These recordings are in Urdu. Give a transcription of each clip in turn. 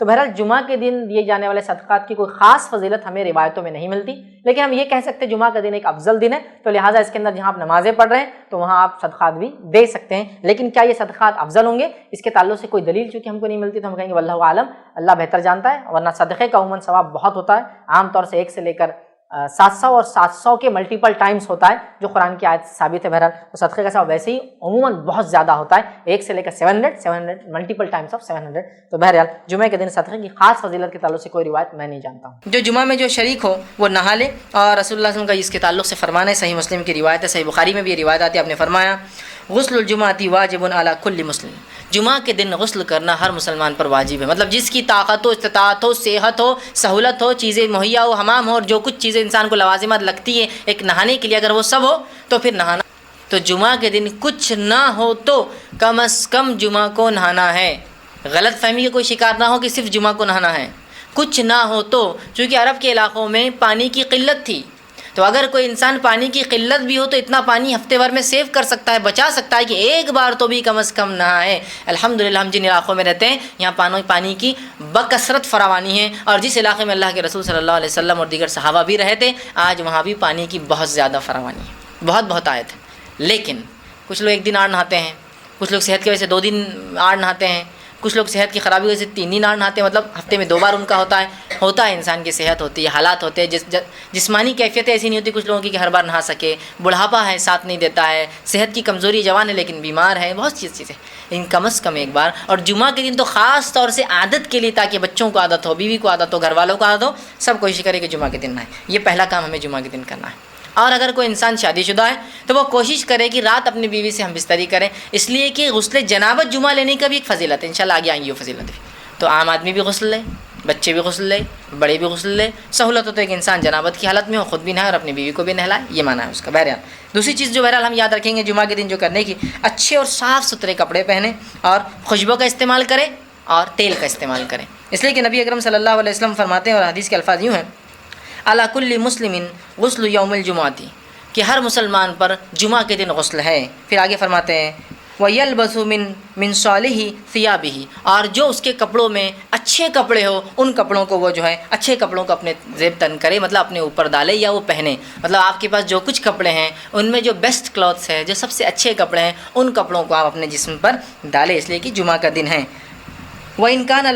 تو بہرحال جمعہ کے دن دیے جانے والے صدقات کی کوئی خاص فضیلت ہمیں روایتوں میں نہیں ملتی، لیکن ہم یہ کہہ سکتے ہیں جمعہ کا دن ایک افضل دن ہے، تو لہٰذا اس کے اندر جہاں آپ نمازیں پڑھ رہے ہیں تو وہاں آپ صدقات بھی دے سکتے ہیں۔ لیکن کیا یہ صدقات افضل ہوں گے، اس کے تعلق سے کوئی دلیل چونکہ ہم کو نہیں ملتی، تو ہم کہیں گے واللہ عالم، اللہ بہتر جانتا ہے، ورنہ صدقے کا عموماً ثواب بہت ہوتا ہے، عام طور سے 1 سے لے کر 700 اور 700 کے ملٹیپل ٹائمز ہوتا ہے، جو قرآن کی آیت سے ثابت ہے۔ بہرحال تو صدقے کا ثواب ویسے ہی عموماً بہت زیادہ ہوتا ہے، 1 سے لے کر 700 ملٹیپل ٹائمز آف 700۔ تو بہرحال جمعہ کے دن صدقے کی خاص فضیلت کے تعلق سے کوئی روایت میں نہیں جانتا ہوں۔ جو جمعہ میں جو شریک ہو وہ نہا لے، اور رسول اللہ صلی اللہ علیہ وسلم کا اس کے تعلق سے فرمان ہے، صحیح مسلم کی روایت ہے، صحیح بخاری میں بھی یہ روایت آتی ہے، آپ نے فرمایا غسل الجمعۃ واجب علی کل مسلم، جمعہ کے دن غسل کرنا ہر مسلمان پر واجب ہے، مطلب جس کی طاقت ہو، استطاعت ہو، صحت ہو، سہولت ہو، چیزیں مہیا ہو، حمام ہو، اور جو کچھ چیزیں انسان کو لوازمات لگتی ہے ایک نہانے کے لیے، اگر وہ سب ہو تو پھر نہانا۔ تو جمعہ کے دن کچھ نہ ہو تو کم از کم جمعہ کو نہانا ہے، غلط فہمی کا کوئی شکار نہ ہو کہ صرف جمعہ کو نہانا ہے، کچھ نہ ہو تو، چونکہ عرب کے علاقوں میں پانی کی قلت تھی، تو اگر کوئی انسان پانی کی قلت بھی ہو تو اتنا پانی ہفتے بھر میں سیو کر سکتا ہے، بچا سکتا ہے کہ ایک بار تو بھی کم از کم نہائے۔ الحمدللہ ہم جن علاقوں میں رہتے ہیں یہاں پانی کی بکثرت فراوانی ہے، اور جس علاقے میں اللہ کے رسول صلی اللہ علیہ وسلم اور دیگر صحابہ بھی رہے تھے آج وہاں بھی پانی کی بہت زیادہ فراوانی ہے، بہت آیت ہے۔ لیکن کچھ لوگ 1 دن آڑ نہاتے ہیں، کچھ لوگ صحت کی وجہ سے 2 دن آڑ نہاتے ہیں، کچھ لوگ صحت کی خرابی کی وجہ سے 3 دن آڑ نہاتے ہیں، مطلب ہفتے میں 2 بار ان کا ہوتا ہے، انسان کی صحت ہوتی ہے، حالات ہوتے ہیں، جسمانی کیفیت ایسی نہیں ہوتی کچھ لوگوں کی کہ ہر بار نہا سکے، بڑھاپا ہے ساتھ نہیں دیتا ہے، صحت کی کمزوری، جوان ہے لیکن بیمار ہے، بہت سی چیزیں، ان کم از کم ایک بار، اور جمعہ کے دن تو خاص طور سے عادت کے لیے، تاکہ بچوں کو عادت ہو، بیوی کو عادت ہو، گھر والوں کو عادت ہو، سب کوشش کرے کہ جمعہ کے دن نہائے۔ یہ پہلا کام ہمیں جمعہ کے دن کرنا ہے۔ اور اگر کوئی انسان شادی شدہ ہے تو وہ کوشش کرے کہ رات اپنی بیوی سے ہم بستری کریں، اس لیے کہ غسل جنابت جمعہ لینے کا بھی ایک فضیلت ہے، انشاءاللہ آگے آئیں گی وہ فضیلت بھی۔ تو عام آدمی بھی غسل لے، بچے بھی غسل لے، بڑے بھی غسل لے، سہولت ہوتا ہے کہ انسان جنابت کی حالت میں ہو، خود بھی نہائے اور اپنی بیوی کو بھی نہلائے، یہ معنی ہے اس کا۔ بہرحال دوسری چیز جو بہرحال ہم یاد رکھیں گے جمعہ کے دن جو کرنے کی، اچھے اور صاف ستھرے کپڑے پہنیں، اور خوشبو کا استعمال کریں اور تیل کا استعمال کریں، اس لیے کہ نبی اکرم صلی اللہ علیہ وسلم فرماتے ہیں، اور حدیث کے الفاظ یوں ہیں، علی کل مسلم غسل یوم الجمعۃ، کہ ہر مسلمان پر جمعہ کے دن غسل ہے۔ پھر آگے فرماتے ہیں وَيَلْبَسُ مِن صَالِحِ ثِيَابِهِ، اور جو اس کے کپڑوں میں اچھے کپڑے ہو ان کپڑوں کو وہ جو ہے اچھے کپڑوں کو اپنے زیب تن کرے، مطلب اپنے اوپر ڈالے یا وہ پہنے، مطلب آپ کے پاس جو کچھ کپڑے ہیں ان میں جو بیسٹ کلوتھس ہے، جو سب سے اچھے کپڑے ہیں، ان کپڑوں کو آپ اپنے جسم پر ڈالیں، اس لیے کہ جمعہ کا دن ہے۔ وَإِنْ كَانَ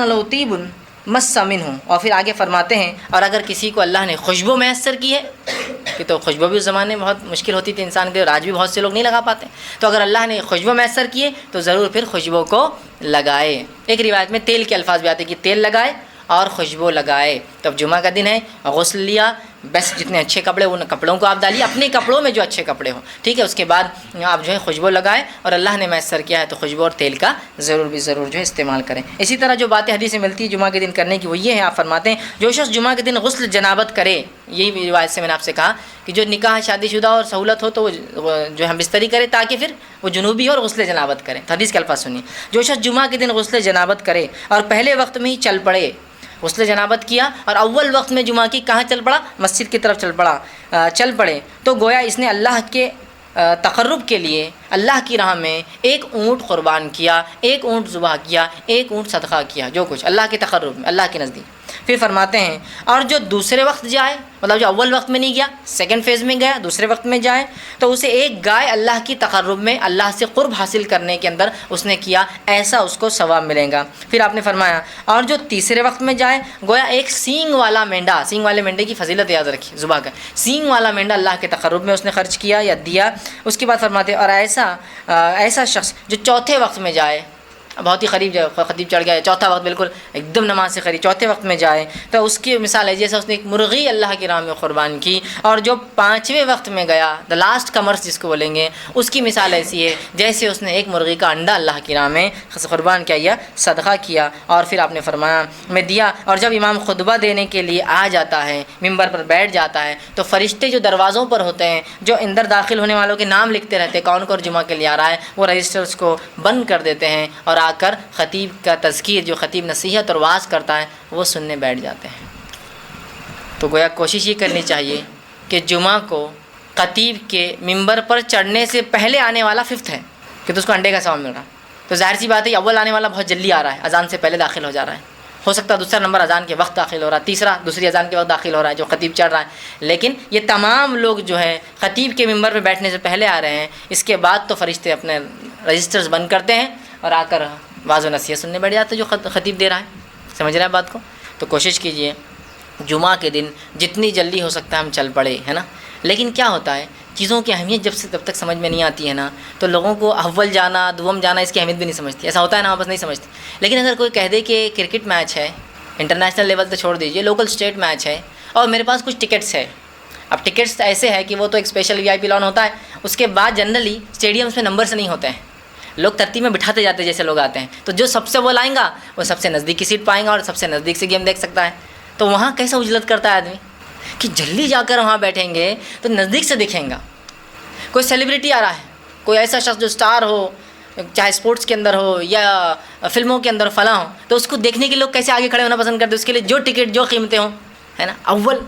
لَهُ طِيبٌ مَسَّ مِنْهُ، اور پھر آگے فرماتے ہیں اور اگر کسی کو اللہ نے خوشبو میسر کی ہے، کہ تو خوشبو بھی اس زمانے میں بہت مشکل ہوتی تھی انسان کے، اور آج بھی بہت سے لوگ نہیں لگا پاتے، تو اگر اللہ نے خوشبو میسر کیے تو ضرور پھر خوشبو کو لگائے۔ ایک روایت میں تیل کے الفاظ بھی آتے ہیں کہ تیل لگائے اور خوشبو لگائے۔ تب جمعہ کا دن ہے، غسل لیا، بس جتنے اچھے کپڑے ان کپڑوں کو آپ ڈالیے، اپنے کپڑوں میں جو اچھے کپڑے ہوں، ٹھیک ہے، اس کے بعد آپ جو ہے خوشبو لگائے، اور اللہ نے میسر کیا ہے تو خوشبو اور تیل کا ضرور جو ہے استعمال کریں۔ اسی طرح جو باتیں حدیث میں ملتی ہے جمعہ کے دن کرنے کی وہ یہ ہے، آپ فرماتے ہیں جو شخص جمعہ کے دن غسل جنابت کرے، یہی روایت سے میں نے آپ سے کہا کہ جو نکاح شادی شدہ اور سہولت ہو تو وہ جو ہم بستری کرے تاکہ پھر وہ جنوبی ہو اور غسل جنابت کرے۔ حدیث کے الفاظ سنیے، جو شخص جمعہ کے دن غسل جنابت کرے اور پہلے وقت میں ہی چل پڑے، غسل جنابت کیا اور اول وقت میں جمعہ کی کہاں چل پڑا؟ مسجد کی طرف چل پڑے، تو گویا اس نے اللہ کے تقرب کے لیے اللہ کی راہ میں 1 اونٹ قربان کیا، 1 اونٹ ذبح کیا، 1 اونٹ صدقہ کیا، جو کچھ اللہ کے تقرب میں، اللہ کے نزدیک۔ پھر فرماتے ہیں اور جو دوسرے وقت جائے، مطلب جو اول وقت میں نہیں گیا، سیکنڈ فیز میں گیا، دوسرے وقت میں جائے، تو اسے 1 گائے اللہ کی تقرب میں، اللہ سے قرب حاصل کرنے کے اندر اس نے کیا، ایسا اس کو ثواب ملے گا۔ پھر آپ نے فرمایا اور جو تیسرے وقت میں جائے، گویا 1 سینگ والا مینڈا، سینگ والے مینڈے کی فضیلت یاد رکھیے، ذبح کا سینگ والا مینڈا اللہ کے تقرب میں اس نے خرچ کیا یا دیا۔ اس کے بعد فرماتے اور ایسا شخص جو چوتھے وقت میں جائے، بہت ہی قریب جائے، خطیب چڑھ گیا، چوتھا وقت بالکل ایک دم نماز سے قریب، چوتھے وقت میں جائے تو اس کی مثال ہے جیسے اس نے 1 مرغی اللہ کی راہ میں قربان کی، اور جو 5ویں وقت میں گیا، دا لاسٹ کمرس جس کو بولیں گے، اس کی مثال ایسی ہے جیسے اس نے 1 مرغی کا انڈا اللہ کی راہ میں قربان کیا یا صدقہ کیا۔ اور پھر آپ نے فرمایا میں دیا، اور جب امام خطبہ دینے کے لیے آ جاتا ہے، ممبر پر بیٹھ جاتا ہے، تو فرشتے جو دروازوں پر ہوتے ہیں، جو اندر داخل ہونے والوں کے نام لکھتے رہتے ہیں، کون کون جمعہ کے لیے آ رہا ہے، وہ رجسٹرز کو بند کر دیتے ہیں، اور آ کر خطیب کا تذکیر، جو خطیب نصیحت اور وعظ کرتا ہے، وہ سننے بیٹھ جاتے ہیں۔ تو گویا کوشش یہ کرنی چاہیے کہ جمعہ کو خطیب کے ممبر پر چڑھنے سے پہلے آنے والا 5th ہے کہ تو اس کو انڈے کا ثواب مل رہا، تو ظاہر سی بات ہے اول آنے والا بہت جلدی آ رہا ہے، اذان سے پہلے داخل ہو جا رہا ہے، ہو سکتا ہے دوسرا نمبر اذان کے وقت داخل ہو رہا ہے، تیسرا دوسری اذان کے وقت داخل ہو رہا ہے جو خطیب چڑھ رہا ہے، لیکن یہ تمام لوگ جو ہے خطیب کے ممبر پہ بیٹھنے سے پہلے آ رہے ہیں، اس کے بعد تو فرشتے اپنے رجسٹرز بند کرتے ہیں اور آ کر واعظ و نصیحت سننے بیٹھ جاتے ہیں جو خطیب دے رہا ہے۔ سمجھ رہے ہیں بات کو؟ تو کوشش کیجئے جمعہ کے دن جتنی جلدی ہو سکتا ہے ہم چل پڑے، ہے نا۔ لیکن کیا ہوتا ہے، چیزوں کی اہمیت جب تک سمجھ میں نہیں آتی ہے نا، تو لوگوں کو اول جانا دوم جانا اس کی اہمیت بھی نہیں سمجھتی، ایسا ہوتا ہے نا، واپس نہیں سمجھتے۔ لیکن اگر کوئی کہہ دے کہ کرکٹ میچ ہے، انٹرنیشنل لیول تو چھوڑ دیجئے، لوکل اسٹیٹ میچ ہے اور میرے پاس کچھ ٹکٹس ہے، اب ٹکٹس ایسے ہے کہ وہ تو ایک اسپیشل وی آئی پی لان ہوتا ہے، اس کے بعد جنرلی اسٹیڈیمس میں نمبرس نہیں ہوتے ہیں، لوگ ترتیب میں بٹھاتے جاتے جیسے لوگ آتے ہیں، تو جو سب سے وہ لائیں گا وہ سب سے نزدیک کی سیٹ پائیں گا اور سب سے نزدیک سے گیم دیکھ سکتا ہے۔ تو وہاں کیسا اجلت کرتا ہے آدمی کہ جلدی جا کر وہاں بیٹھیں گے تو نزدیک سے دکھیں گا۔ کوئی سیلیبریٹی آ رہا ہے، کوئی ایسا شخص جو سٹار ہو، چاہے اسپورٹس کے اندر ہو یا فلموں کے اندر فلاں ہو، تو اس کو دیکھنے کے لوگ کیسے آگے کھڑے ہونا پسند کرتے ہیں، اس کے لیے جو ٹکٹ جو قیمتیں ہوں، ہے نا، اول،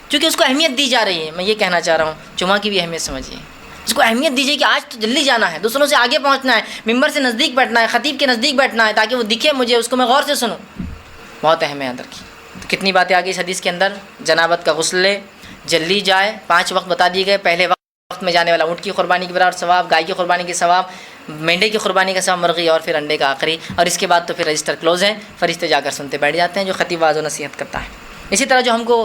چونکہ اس کو اہمیت دی جا رہی ہے۔ میں یہ کہنا چاہ رہا ہوں جمعہ کی بھی اہمیت سمجھیے، اس کو اہمیت دیجیے کہ آج تو جلدی جانا ہے، دوسروں سے آگے پہنچنا ہے، ممبر سے نزدیک بیٹھنا ہے، خطیب کے نزدیک بیٹھنا ہے تاکہ وہ دکھے مجھے، اس کو میں غور سے سنوں۔ بہت اہم ہے اندر کی۔ تو کتنی باتیں آ گئی اس حدیث کے اندر، جنابت کا غسل لے، جلدی جائے، 5 وقت بتا دیے گئے، پہلے وقت میں جانے والا اونٹ کی قربانی کے برابر ثواب، گائے کی قربانی کے ثواب، مینڈے کی قربانی کا ثواب، مرغی اور پھر انڈے کا آخری، اور اس کے بعد تو پھر رجسٹر کلوز ہے، فرشتے جا کر سنتے بیٹھ جاتے ہیں جو خطیب واعظ و نصیحت کرتا ہے۔ اسی طرح جو ہم کو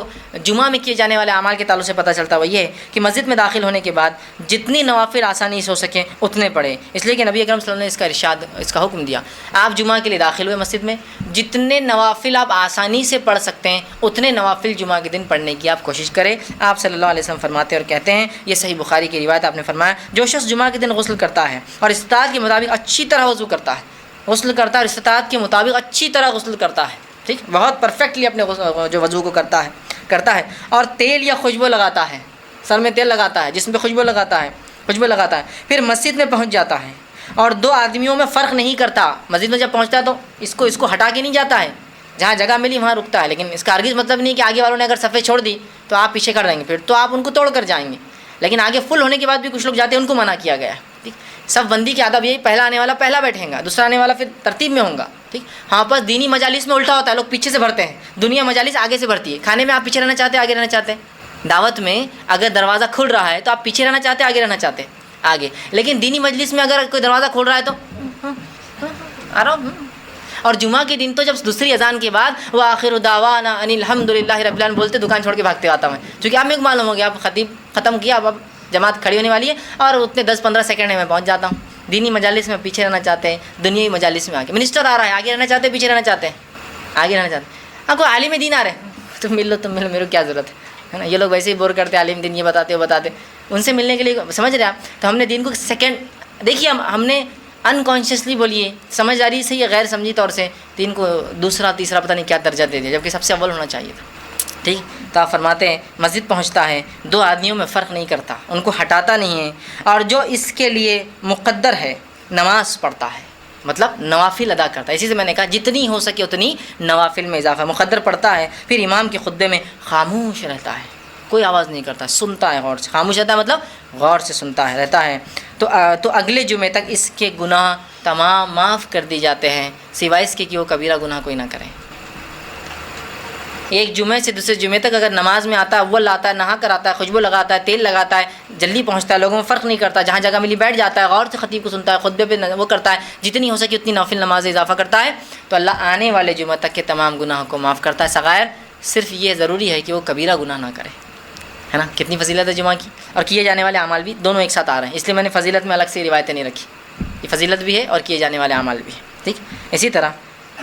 جمعہ میں کیے جانے والے اعمال کے تعلق سے پتہ چلتا ہے وہ یہ ہے کہ مسجد میں داخل ہونے کے بعد جتنی نوافل آسانی سے ہو سکیں اتنے پڑھیں، اس لیے کہ نبی اکرم صلی اللہ علیہ وسلم نے اس کا ارشاد، اس کا حکم دیا۔ آپ جمعہ کے لیے داخل ہوئے مسجد میں، جتنے نوافل آپ آسانی سے پڑھ سکتے ہیں اتنے نوافل جمعہ کے دن پڑھنے کی آپ کوشش کریں۔ آپ صلی اللہ علیہ وسلم فرماتے اور کہتے ہیں، یہ صحیح بخاری کی روایت، آپ نے فرمایا جو شخص جمعہ کے دن غسل کرتا ہے اور استطاعت کے مطابق اچھی طرح وضو کرتا ہے، غسل کرتا ہے اور استطاعت کے مطابق اچھی طرح غسل کرتا ہے، ٹھیک، بہت پرفیکٹلی اپنے جو وضو کو کرتا ہے اور تیل یا خوشبو لگاتا ہے، سر میں تیل لگاتا ہے، جسم پہ خوشبو لگاتا ہے، پھر مسجد میں پہنچ جاتا ہے اور 2 آدمیوں میں فرق نہیں کرتا، مسجد میں جب پہنچتا ہے تو اس کو ہٹا کے نہیں جاتا ہے، جہاں جگہ ملی وہاں رکتا ہے، لیکن اس کا ہرگز مطلب نہیں کہ آگے والوں نے اگر صفیں چھوڑ دی تو آپ پیچھے کر دیں گے، پھر تو آپ ان کو توڑ کر جائیں گے، لیکن آگے فل ہونے کے بعد بھی کچھ لوگ جاتے ہیں، ان کو منع کیا گیا ہے، ٹھیک۔ سب بندی کی آداب یہی، پہلا آنے والا پہلا بیٹھیں گا، دوسرا آنے والا پھر ترتیب میں ہوگا، ٹھیک۔ ہاں بس دینی مجالس میں الٹا ہوتا ہے، لوگ پیچھے سے بھرتے ہیں، دنیا مجالس آگے سے بھرتی ہے، کھانے میں آپ پیچھے رہنا چاہتے ہیں آگے رہنا چاہتے ہیں، دعوت میں اگر دروازہ کھل رہا ہے تو آپ پیچھے رہنا چاہتے ہیں آگے رہنا چاہتے ہیں، آگے، لیکن دینی مجلس میں اگر کوئی دروازہ کھول رہا ہے تو آرام۔ اور جمعہ کے دن تو جب دوسری اذان کے بعد وآخر دعوانا ان الحمد للہ رب العالمین بولتے دکان چھوڑ کے بھاگتے آتا ہوں، چونکہ آپ کو معلوم ہو گیا آپ خطیب ختم کیا، اب جماعت کھڑی ہونے والی ہے اور اتنے 10-15 سیکنڈ میں پہنچ جاتا ہوں۔ دینی مجالس میں پیچھے رہنا چاہتے ہیں، دنیائی مجالس میں آگے، منسٹر آ رہا ہے آگے رہنا چاہتے ہیں پیچھے رہنا چاہتے ہیں، آگے رہنا چاہتے ہیں۔ ہاں کوئی عالم دین آ رہے ہیں تم مل لو، میرے کو کیا ضرورت ہے نا، یہ لوگ ویسے ہی بور کرتے ہیں، عالم دین یہ بتاتے ان سے ملنے کے لیے، سمجھ رہے آپ؟ تو ہم نے دین کو سیکنڈ دیکھیے، ہم نے انکانشیسلی بولیے، سمجھداری سے یا غیر سمجھی طور سے دین کو دوسرا تیسرا پتہ نہیں کیا درجہ دے دیا، جبکہ سب سے اول ہونا چاہیے تھا، ٹھیک۔ تو آپ فرماتے ہیں مسجد پہنچتا ہے، 2 آدمیوں میں فرق نہیں کرتا، ان کو ہٹاتا نہیں ہے، اور جو اس کے لیے مقدر ہے نماز پڑھتا ہے، مطلب نوافل ادا کرتا ہے، اسی سے میں نے کہا جتنی ہو سکے اتنی نوافل میں اضافہ، مقدر پڑھتا ہے، پھر امام کے خطبے میں خاموش رہتا ہے، کوئی آواز نہیں کرتا، سنتا ہے غور سے، خاموش رہتا ہے مطلب غور سے سنتا ہے رہتا ہے، تو اگلے جمعے تک اس کے گناہ تمام معاف کر دی جاتے ہیں، سوائے اس کے کہ وہ کبیرہ گناہ کوئی نہ کرے۔ ایک جمعے سے دوسرے جمعے تک اگر نماز میں آتا ہے، اول آتا ہے، نہا کر آتا ہے، خوشبو لگاتا ہے، تیل لگاتا ہے، جلدی پہنچتا ہے، لوگوں میں فرق نہیں کرتا، جہاں جگہ ملی بیٹھ جاتا ہے، غور سے خطیب کو سنتا ہے، خطبے پہ وہ کرتا ہے، جتنی ہو سکے اتنی نوافل نماز اضافہ کرتا ہے، تو اللہ آنے والے جمعہ تک کے تمام گناہوں کو معاف کرتا ہے، صغائر صرف یہ ضروری ہے کہ وہ کبیرہ گناہ نہ کرے، ہے نا۔ کتنی فضیلت ہے جمعہ کی، اور کیے جانے والے اعمال بھی دونوں ایک ساتھ آ رہے ہیں، اس لیے میں نے فضیلت میں الگ سے روایتیں نہیں رکھی، یہ فضیلت بھی ہے اور کیے جانے والے اعمال بھی ہے، ٹھیک۔ اسی طرح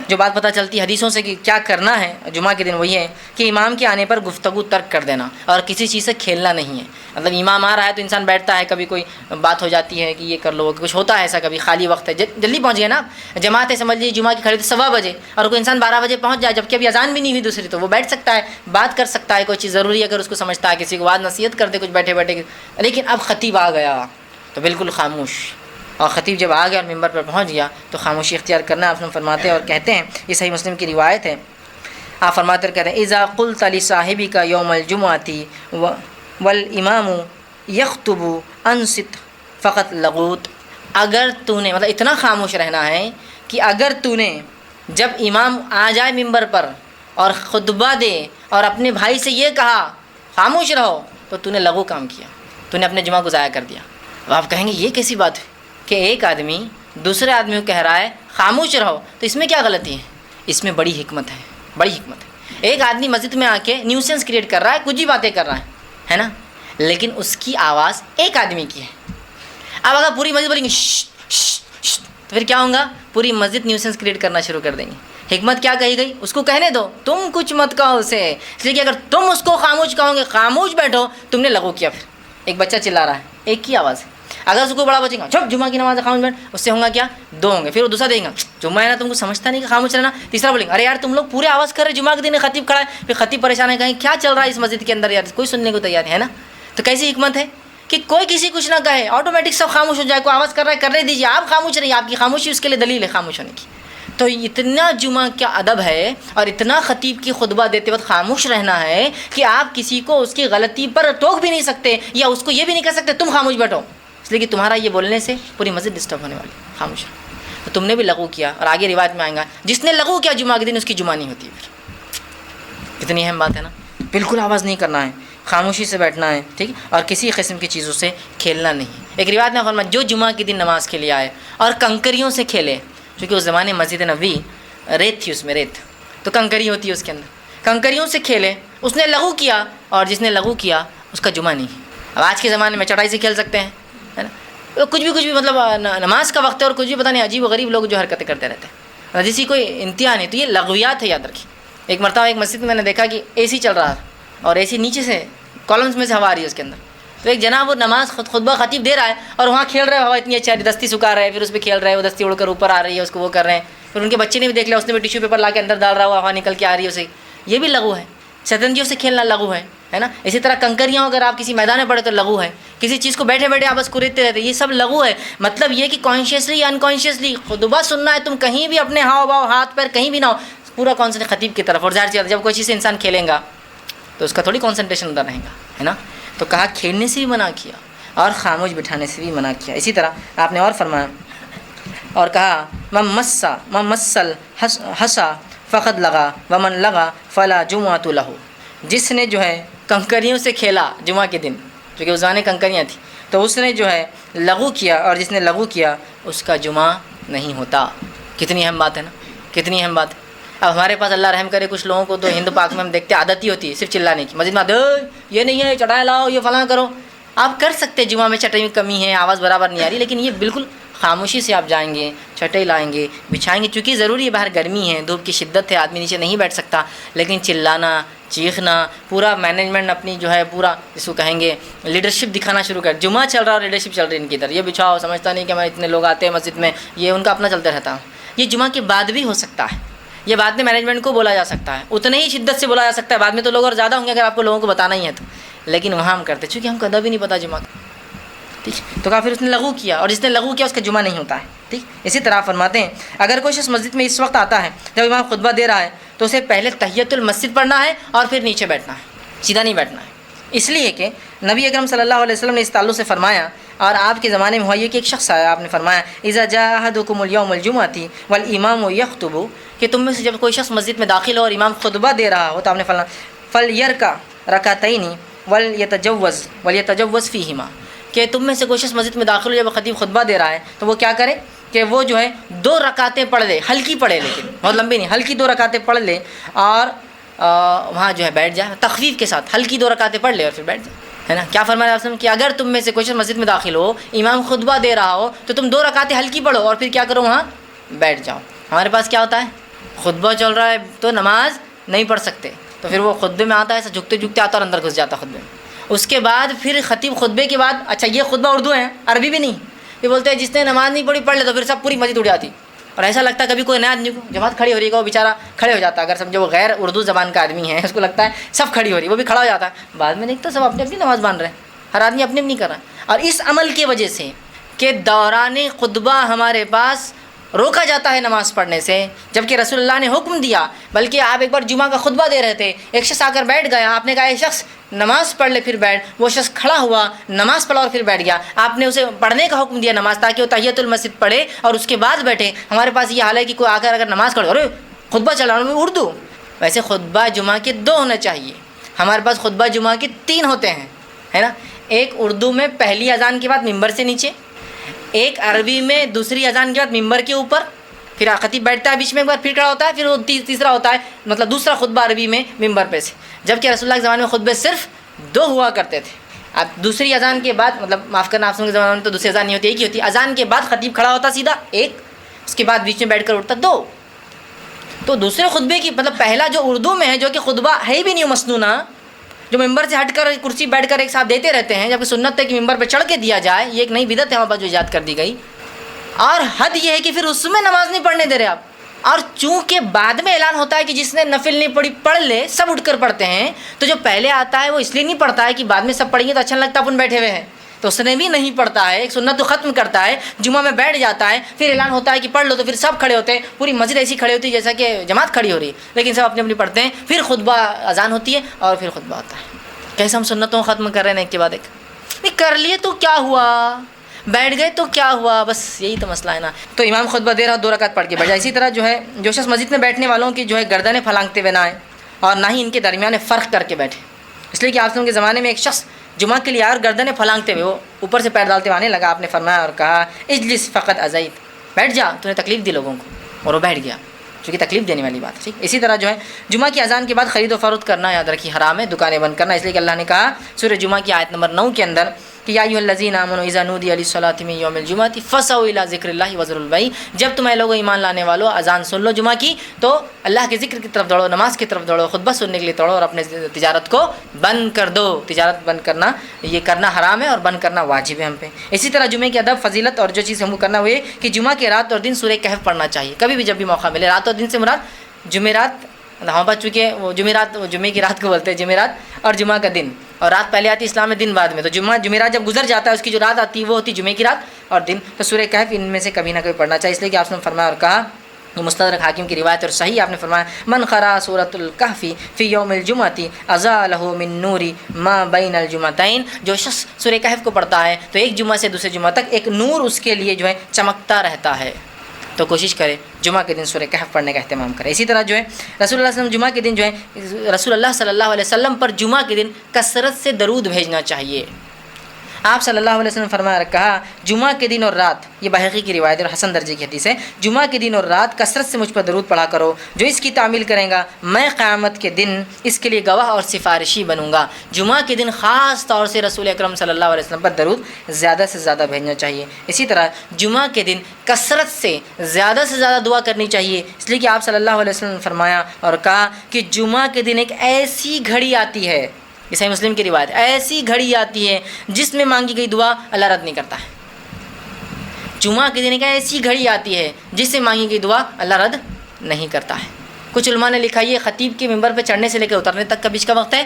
جو بات پتہ چلتی ہے حدیثوں سے کہ کیا کرنا ہے جمعہ کے دن، وہی ہے کہ امام کے آنے پر گفتگو ترک کر دینا اور کسی چیز سے کھیلنا نہیں ہے، مطلب امام آ رہا ہے تو انسان بیٹھتا ہے، کبھی کوئی بات ہو جاتی ہے کہ یہ کر لو، کچھ ہوتا ہے ایسا، کبھی خالی وقت ہے، جلدی پہنچ گئے نا، جماعت ہے سمجھ لیجیے جمعہ کی کھڑی تو 1:15 بجے، اور کوئی انسان 12 بجے پہنچ جائے جبکہ ابھی اذان بھی نہیں ہوئی دوسری، تو وہ بیٹھ سکتا ہے، بات کر سکتا ہے، کوئی چیز ضروری اگر اس کو سمجھتا ہے، کسی کو بات نصیحت کر دے کچھ بیٹھے بیٹھے، لیکن اب خطیب آ گیا تو بالکل خاموش، اور خطیب جب آ گیا اور ممبر پر پہنچ گیا تو خاموشی اختیار کرنا، آپ فرماتے ہیں اور کہتے ہیں، یہ صحیح مسلم کی روایت ہے، آپ فرماتے اور کہتے ہیں اذا قلت لصاحبك يوم الجمعة والامام يخطب انصت فقط لغوت اگر تو نے مطلب اتنا خاموش رہنا ہے کہ اگر تو نے جب امام آ جائے ممبر پر اور خطبہ دے اور اپنے بھائی سے یہ کہا خاموش رہو تو تو نے لغو کام کیا، تو نے اپنے جمعہ کو ضائع کر دیا۔ اب آپ کہیں گے یہ کیسی بات ہے کہ ایک آدمی دوسرے آدمی کو کہہ رہا ہے خاموش رہو، تو اس میں کیا غلطی ہے؟ اس میں بڑی حکمت ہے، بڑی حکمت ہے۔ ایک آدمی مسجد میں آ کے نیوسنس کریٹ کر رہا ہے، کچھ بھی باتیں کر رہا ہے نا، لیکن اس کی آواز ایک آدمی کی ہے۔ اب اگر پوری مسجد بولیں گے شش شش شش تو پھر کیا ہوگا؟ پوری مسجد نیوسنس کریٹ کرنا شروع کر دیں گے۔ حکمت کیا کہی گئی؟ اس کو کہنے دو، تم کچھ مت کہو اسے، اس لیے کہ اگر تم اس کو خاموش کہو گے خاموش بیٹھو، تم نے لغو کیا۔ پھر ایک بچہ چلا رہا ہے، ایک کی آواز ہے، اگر اس کو بڑا بچے گا چھپ جمعہ کی نماز خاموش بیٹھ، اس سے ہوں گا کیا؟ دو ہوں گے۔ پھر وہ دوسرا دیں گا جمعہ ہے نا تم کو سمجھتا نہیں کہ خاموش رہنا، تیسرا بولیں گے ارے یار تم لوگ پورے آواز کر رہے، جمعہ کے دن خطیب کھڑا ہے، پھر خطیب پریشان ہے کہیں کیا چل رہا ہے اس مسجد کے اندر یار، کوئی سننے کو تیار ہے نا۔ تو کیسی حکمت ہے کہ کوئی کسی کچھ نہ کہے، آٹومیٹک سب خاموش ہو جائے، کوئی آواز کر رہا ہے کرنے دیجیے، آپ خاموش رہیے، آپ کی خاموشی اس کے لیے دلیل ہے خاموش ہونے کی۔ تو اتنا جمعہ کا ادب ہے اور اتنا خطیب کی خطبہ دیتے وقت خاموش رہنا ہے کہ آپ کسی کو اس کی غلطی پر ٹوک بھی نہیں سکتے یا اس کو یہ بھی نہیں کہہ سکتے تم خاموش بیٹھو، اس لیے کہ تمہارا یہ بولنے سے پوری مسجد ڈسٹرب ہونے والی، خاموش رہو۔ تو تم نے بھی لغو کیا، اور آگے روایت میں آئیں گا جس نے لغو کیا جمعہ کے دن اس کی جمعہ نہیں ہوتی۔ پھر کتنی اہم بات ہے نا، بالکل آواز نہیں کرنا ہے، خاموشی سے بیٹھنا ہے، ٹھیک، اور کسی قسم کی چیزوں سے کھیلنا نہیں۔ ایک روایت میں فرمایا جو جمعہ کے دن نماز کے لیے آئے اور کنکریوں سے کھیلے، کیونکہ اس زمانے مسجد نبوی ریت تھی، اس میں ریت تو کنکری ہوتی ہے اس کے اندر، کنکریوں سے کھیلے، اس نے لغو کیا، اور جس نے لغو کیا اس کا جمعہ نہیں۔ اب آج کے زمانے میں چٹائی سے کھیل سکتے ہیں، ہے نا، کچھ بھی مطلب نماز کا وقت ہے اور کچھ بھی پتہ نہیں عجیب و غریب لوگ جو حرکتیں کرتے رہتے ہیں، جس کی کوئی انتہا نہیں۔ تو یہ لغویات ہے، یاد رکھیے۔ ایک مرتبہ ایک مسجد میں نے دیکھا کہ اے سی چل رہا اور اے سی نیچے سے کالمس میں سے ہوا آ رہی ہے اس کے اندر، تو ایک جناب وہ نماز خطبہ خطیب دے رہا ہے اور وہاں کھیل رہے، ہوا اتنی اچھی آ رہی، دستی سکھا رہے ہیں، پھر اس پہ کھیل رہے ہیں، وہ دستی اڑ کر اوپر آ رہی ہے، اس کو وہ کر رہے ہیں، پھر ان کے بچے نے بھی دیکھ لیا، اس نے بھی ٹیشو پیپر لا کے اندر ڈال رہا ہوا، ہوا نکل کے آ رہی ہے اسے، یہ بھی لغو ہے۔ شطرنجیوں سے کھیلنا لغو ہے نا۔ اسی طرح کنکریاں اگر آپ کسی میدان میں پڑے تو لغو ہے، کسی چیز کو بیٹھے بیٹھے آپ بس کوریدتے رہتے، یہ سب لغو ہے۔ مطلب یہ کہ کانشیسلی یا انکانشیسلی خطبہ سننا ہے، تم کہیں بھی اپنے ہاؤ باؤ ہاتھ پیر کہیں بھی نہ ہو، پورا کانسنٹریٹ خطیب کی طرف، اور ظاہر سی بات ہے جب کوئی چیز سے انسان کھیلے گا تو اس کا تھوڑی کانسنٹریشن ادھر رہے گا، ہے نا۔ تو کہا کھیلنے سے بھی منع کیا اور خاموش بٹھانے سے بھی منع کیا۔ اسی طرح آپ نے اور فرمایا اور کہا ممسل حسا فقد لغا ومن لغا فلا جمعۃ لہ، جس نے جو ہے کنکریوں سے کھیلا جمعہ کے دن، جو کہ اس زمانے کنکریاں تھیں، تو اس نے جو ہے لغو کیا، اور جس نے لغو کیا اس کا جمعہ نہیں ہوتا۔ کتنی اہم بات ہے نا، کتنی اہم بات ہے۔ اب ہمارے پاس اللہ رحم کرے کچھ لوگوں کو تو ہند پاک میں ہم دیکھتے عادت ہی ہوتی ہے صرف چلانے کی، مسجد میں یہ نہیں ہے چٹائی لاؤ یہ فلاں کرو۔ آپ کر سکتے جمعہ میں چٹائی میں کمی ہے، آواز برابر نہیں آ رہی، لیکن یہ بالکل خاموشی سے آپ جائیں گے، چٹائی لائیں گے، بچھائیں گے، چونکہ ضروری ہے باہر گرمی ہے، دھوپ کی شدت ہے، آدمی نیچے نہیں بیٹھ سکتا، لیکن چلانا چیخنا، پورا مینجمنٹ اپنی جو ہے پورا اس کو کہیں گے لیڈرشپ دکھانا شروع کر، جمعہ چل رہا اور لیڈرشپ چل رہی ان کی ادھر، یہ بچھاؤ، سمجھتا نہیں کہ ہمارے اتنے لوگ آتے ہیں مسجد میں، یہ ان کا اپنا چلتا رہتا ہے۔ یہ جمعہ کے بعد بھی ہو سکتا ہے، یہ بعد میں مینجمنٹ کو بولا جا سکتا ہے، اتنے ہی شدت سے بولا جا سکتا ہے، بعد میں تو لوگ اور زیادہ ہوں گے اگر آپ کو لوگوں کو بتانا ہی ہے تو، لیکن وہاں ہم کرتے چونکہ ہم کو ادب بھی نہیں پتہ جمعہ کا، ٹھیک۔ تو کہا پھر اس نے لغو کیا، اور جس نے لغو کیا اس کا جمعہ نہیں ہوتا ہے، ٹھیک۔ اسی طرح فرماتے ہیں اگر کوئی شخص مسجد میں اس وقت آتا ہے جب امام خطبہ دے رہا ہے تو اسے پہلے تحیۃ المسجد پڑھنا ہے اور پھر نیچے بیٹھنا ہے، سیدھا نہیں بیٹھنا ہے، اس لیے کہ نبی اکرم صلی اللہ علیہ وسلم نے اس تعلق سے فرمایا، اور آپ کے زمانے میں ہوا یہ کہ ایک شخص آیا، آپ نے فرمایا اذا جاء احدکم اليوم الجمعۃ والامام یخطب، کہ تم میں سے جب کوئی شخص مسجد میں داخل ہو اور امام خطبہ دے رہا ہو تو آپ نے فرمایا فلیرکع رکعتین ولیتجوز فیہما، کہ تم میں سے کوئی شخص مسجد میں داخل ہو جب خطیب خطبہ دے رہا ہے تو وہ کیا کرے کہ وہ جو ہے 2 رکعتیں پڑھ لے، ہلکی پڑھے لیکن بہت لمبی نہیں، ہلکی 2 رکعتیں پڑھ لے اور وہاں جو ہے بیٹھ جائے تخفیف کے ساتھ، ہلکی 2 رکعتیں پڑھ لے اور پھر بیٹھ جائے، ہے نا۔ کیا فرمایا آپ نے کہ اگر تم میں سے کوئی شخص مسجد میں داخل ہو، امام خطبہ دے رہا ہو تو تم 2 رکعتیں ہلکی پڑھو اور پھر کیا کرو وہاں بیٹھ جاؤ۔ ہمارے پاس کیا ہوتا ہے خطبہ چل رہا ہے تو نماز نہیں پڑھ سکتے، تو پھر وہ خطبے میں آتا ہے ایسا جھکتے جھکتے آتا اور اندر گھس جاتا خطبے میں، اس کے بعد پھر خطیب خطبے کے بعد، اچھا یہ خطبہ اردو ہے عربی بھی نہیں، یہ بولتے ہیں جس نے نماز نہیں پڑھی پڑھ لے، تو پھر سب پوری مسجد اڑ جاتی، اور ایسا لگتا ہے کبھی کوئی نیا آدمی کو جماعت کھڑی ہو رہی ہے وہ بیچارہ کھڑے ہو جاتا ہے، اگر سمجھو وہ غیر اردو زبان کا آدمی ہے، اس کو لگتا ہے سب کھڑی ہو رہی ہے، وہ بھی کھڑا ہو جاتا ہے، بعد میں دیکھتا سب اپنی اپنی نماز مان رہے ہیں، ہر آدمی اپنی اپنی کر رہا ہے۔ اور اس عمل کی وجہ سے کہ دوران خطبہ ہمارے پاس روکا جاتا ہے نماز پڑھنے سے، جبکہ رسول اللہ نے حکم دیا۔ بلکہ آپ ایک بار جمعہ کا خطبہ دے رہے تھے، ایک شخص آ کر بیٹھ گیا، آپ نے کہا ایک شخص نماز پڑھ لے پھر بیٹھ، وہ شخص کھڑا ہوا، نماز پڑھا اور پھر بیٹھ گیا۔ آپ نے اسے پڑھنے کا حکم دیا نماز، تاکہ وہ تحیۃ المسجد پڑھے اور اس کے بعد بیٹھے۔ ہمارے پاس یہ حال ہے کہ کوئی آ کر اگر نماز پڑھے، ارے خطبہ چلا رہا ہوں اردو، ویسے خطبہ جمعہ کے 2 ہونا چاہیے، ہمارے پاس خطبہ جمعہ کے 3 ہوتے ہیں، ہے نا؟ ایک اردو میں پہلی اذان کے بعد ممبر سے نیچے، ایک عربی میں دوسری اذان کے بعد ممبر کے اوپر، پھر خطیب بیٹھتا ہے بیچ میں ایک بار پھر کھڑا ہوتا ہے، پھر وہ تیسرا ہوتا ہے، مطلب دوسرا خطبہ عربی میں ممبر پہ سے۔ جبکہ رسول اللہ کے زمانے میں خطبے صرف 2 ہوا کرتے تھے۔ اب دوسری اذان کے بعد، مطلب معاف کرنا، آپ کے زمانے میں تو دوسری اذان نہیں ہوتی، ایک ہی ہوتی، اذان کے بعد خطیب کھڑا ہوتا سیدھا ایک، اس کے بعد بیچ میں بیٹھ کر اٹھتا 2۔ تو دوسرے خطبے کی مطلب پہلا جو اردو میں ہے، جو کہ خطبہ ہے بھی نہیں مسنونہ، جو ممبر سے ہٹ کر کرسی بیٹھ کر ایک ساتھ دیتے رہتے ہیں، جبکہ سنت ہے کہ ممبر پہ چڑھ کے دیا جائے، یہ ایک نئی بدعت ہے ہمارے پاس جو ایجاد کر دی گئی۔ اور حد یہ ہے کہ پھر اس میں نماز نہیں پڑھنے دے رہے آپ۔ اور چونکہ بعد میں اعلان ہوتا ہے کہ جس نے نفل نہیں پڑھی پڑھ لے، سب اٹھ کر پڑھتے ہیں، تو جو پہلے آتا ہے وہ اس لیے نہیں پڑھتا ہے کہ بعد میں سب پڑھیں گے تو اچھا لگتا ہے اپن بیٹھے ہوئے ہیں، تو اس نے بھی نہیں پڑھتا ہے، ایک سنت تو ختم کرتا ہے، جمعہ میں بیٹھ جاتا ہے، پھر اعلان ہوتا ہے کہ پڑھ لو، تو پھر سب کھڑے ہوتے ہیں، پوری مسجد ایسی کھڑی ہوتی ہے جیسا کہ جماعت کھڑی ہو رہی ہے، لیکن سب اپنی اپنی پڑھتے ہیں، پھر خطبہ اذان ہوتی ہے اور پھر خطبہ ہوتا ہے۔ کیسے ہم سنتوں ختم کر رہے ہیں ایک کے بعد ایک؟ نہیں کر لیے تو کیا ہوا، بیٹھ گئے تو کیا ہوا، بس یہی تو مسئلہ ہے نا۔ تو امام خطبہ دے رہا 2 رکعت پڑھ کے بیٹھ جائے۔ اسی طرح جو ہے جو شخص مسجد میں بیٹھنے والوں کی جو ہے گردنیں پھلانگتے ہوئے نہ آئے، اور نہ ہی ان کے درمیان فرق کر کے بیٹھے، اس لیے کہ آپ کے زمانے میں ایک شخص جمعہ کے لیے آیا اور گردنیں پھلانگتے ہوئے وہ اوپر سے پیر ڈالتے ہوئے آنے لگا، آپ نے فرمایا اور کہا اجلس فقط ازیت، بیٹھ جا، تو نے تکلیف دی لوگوں کو، اور وہ بیٹھ گیا، چونکہ تکلیف دینے والی بات ہے، ٹھیک۔ اسی طرح جو ہے جمعہ کی اذان کے بعد خرید و فروخت کرنا یاد رکھیے حرام ہے، دکانیں بند کرنا، اس لیے کہ اللہ نے کہا سورہ جمعہ کی آیت نمبر 9 کے اندر کہ یا ایھا الذین آمنوا اذا نودی للصلاۃ من یوم الجمعۃ فاسعوا الی ذکر اللہ وذروا البیع، جب تمہیں لوگوں ایمان لانے والو اذان سن لو جمعہ کی تو اللہ کے ذکر کی طرف دوڑو، نماز کی طرف دوڑو، خطبہ سننے کے لیے دوڑو، اور اپنے تجارت کو بند کر دو۔ تجارت بند کرنا، یہ کرنا حرام ہے اور بند کرنا واجب ہے ہم پہ۔ اسی طرح جمعے کے ادب، فضیلت اور جو چیز ہم کو کرنا وہ یہ کہ جمعہ کے رات اور دن سورہ کہف پڑھنا چاہیے، کبھی بھی جب بھی موقع ملے۔ رات اور دن سے مراد جمعرات، ہمارے پاس چونکہ وہ جمعرات، وہ جمعے کی رات کو بولتے ہیں جمعرات، اور جمعہ کا دن، اور رات پہلے آتی ہے اسلام میں، دن بعد میں، تو جمعرات جب گزر جاتا ہے اس کی جو رات آتی ہے وہ ہوتی ہے جمعے کی رات اور دن، تو سورہ کہف ان میں سے کبھی نہ کبھی پڑھنا چاہیے، اس لیے کہ آپ نے فرمایا اور کہا، مستدرک حاکم کی روایت اور صحیح، آپ نے فرمایا من قرأ سورۃ الکہف فی یوم الجمعۃ اضاء لہ من نور ما بین الجمعتین، جو شخص سورہ کہف کو پڑھتا ہے تو ایک جمعہ سے دوسرے جمعہ تک ایک نور اس کے لیے جو ہے چمکتا رہتا ہے۔ تو کوشش کرے جمعہ کے دن سورہ کہف پڑھنے کا اہتمام کرے۔ اسی طرح جو ہے رسول اللہ صلی اللہ علیہ وسلم جمعہ کے دن جو ہے رسول اللہ صلی اللہ علیہ وسلم پر جمعہ کے دن کثرت سے درود بھیجنا چاہیے۔ آپ صلی اللہ علیہ وسلم نے فرمایا کہا جمعہ کے دن اور رات، یہ بحقی کی روایت اور حسن درجے کی حدیث ہے، جمعہ کے دن اور رات کثرت سے مجھ پر درود پڑھا کرو، جو اس کی تعمیل کرے گا میں قیامت کے دن اس کے لیے گواہ اور سفارشی بنوں گا۔ جمعہ کے دن خاص طور سے رسول اکرم صلی اللہ علیہ وسلم پر درود زیادہ سے زیادہ بھیجنا چاہیے۔ اسی طرح جمعہ کے دن کثرت سے زیادہ دعا کرنی چاہیے، اس لیے کہ آپ صلی اللہ علیہ وسلم نے فرمایا اور کہا کہ جمعہ کے دن ایک ایسی گھڑی آتی ہے، یہ صحیح مسلم کی روایت، ایسی گھڑی آتی ہے جس میں مانگی گئی دعا اللہ رد نہیں کرتا ہے۔ جمعہ کے دن ایک ایسی گھڑی آتی ہے جس سے مانگی گئی دعا اللہ رد نہیں کرتا ہے۔ کچھ علماء نے لکھا یہ خطیب کے ممبر پہ چڑھنے سے لے کر اترنے تک کا بیچ کا وقت ہے،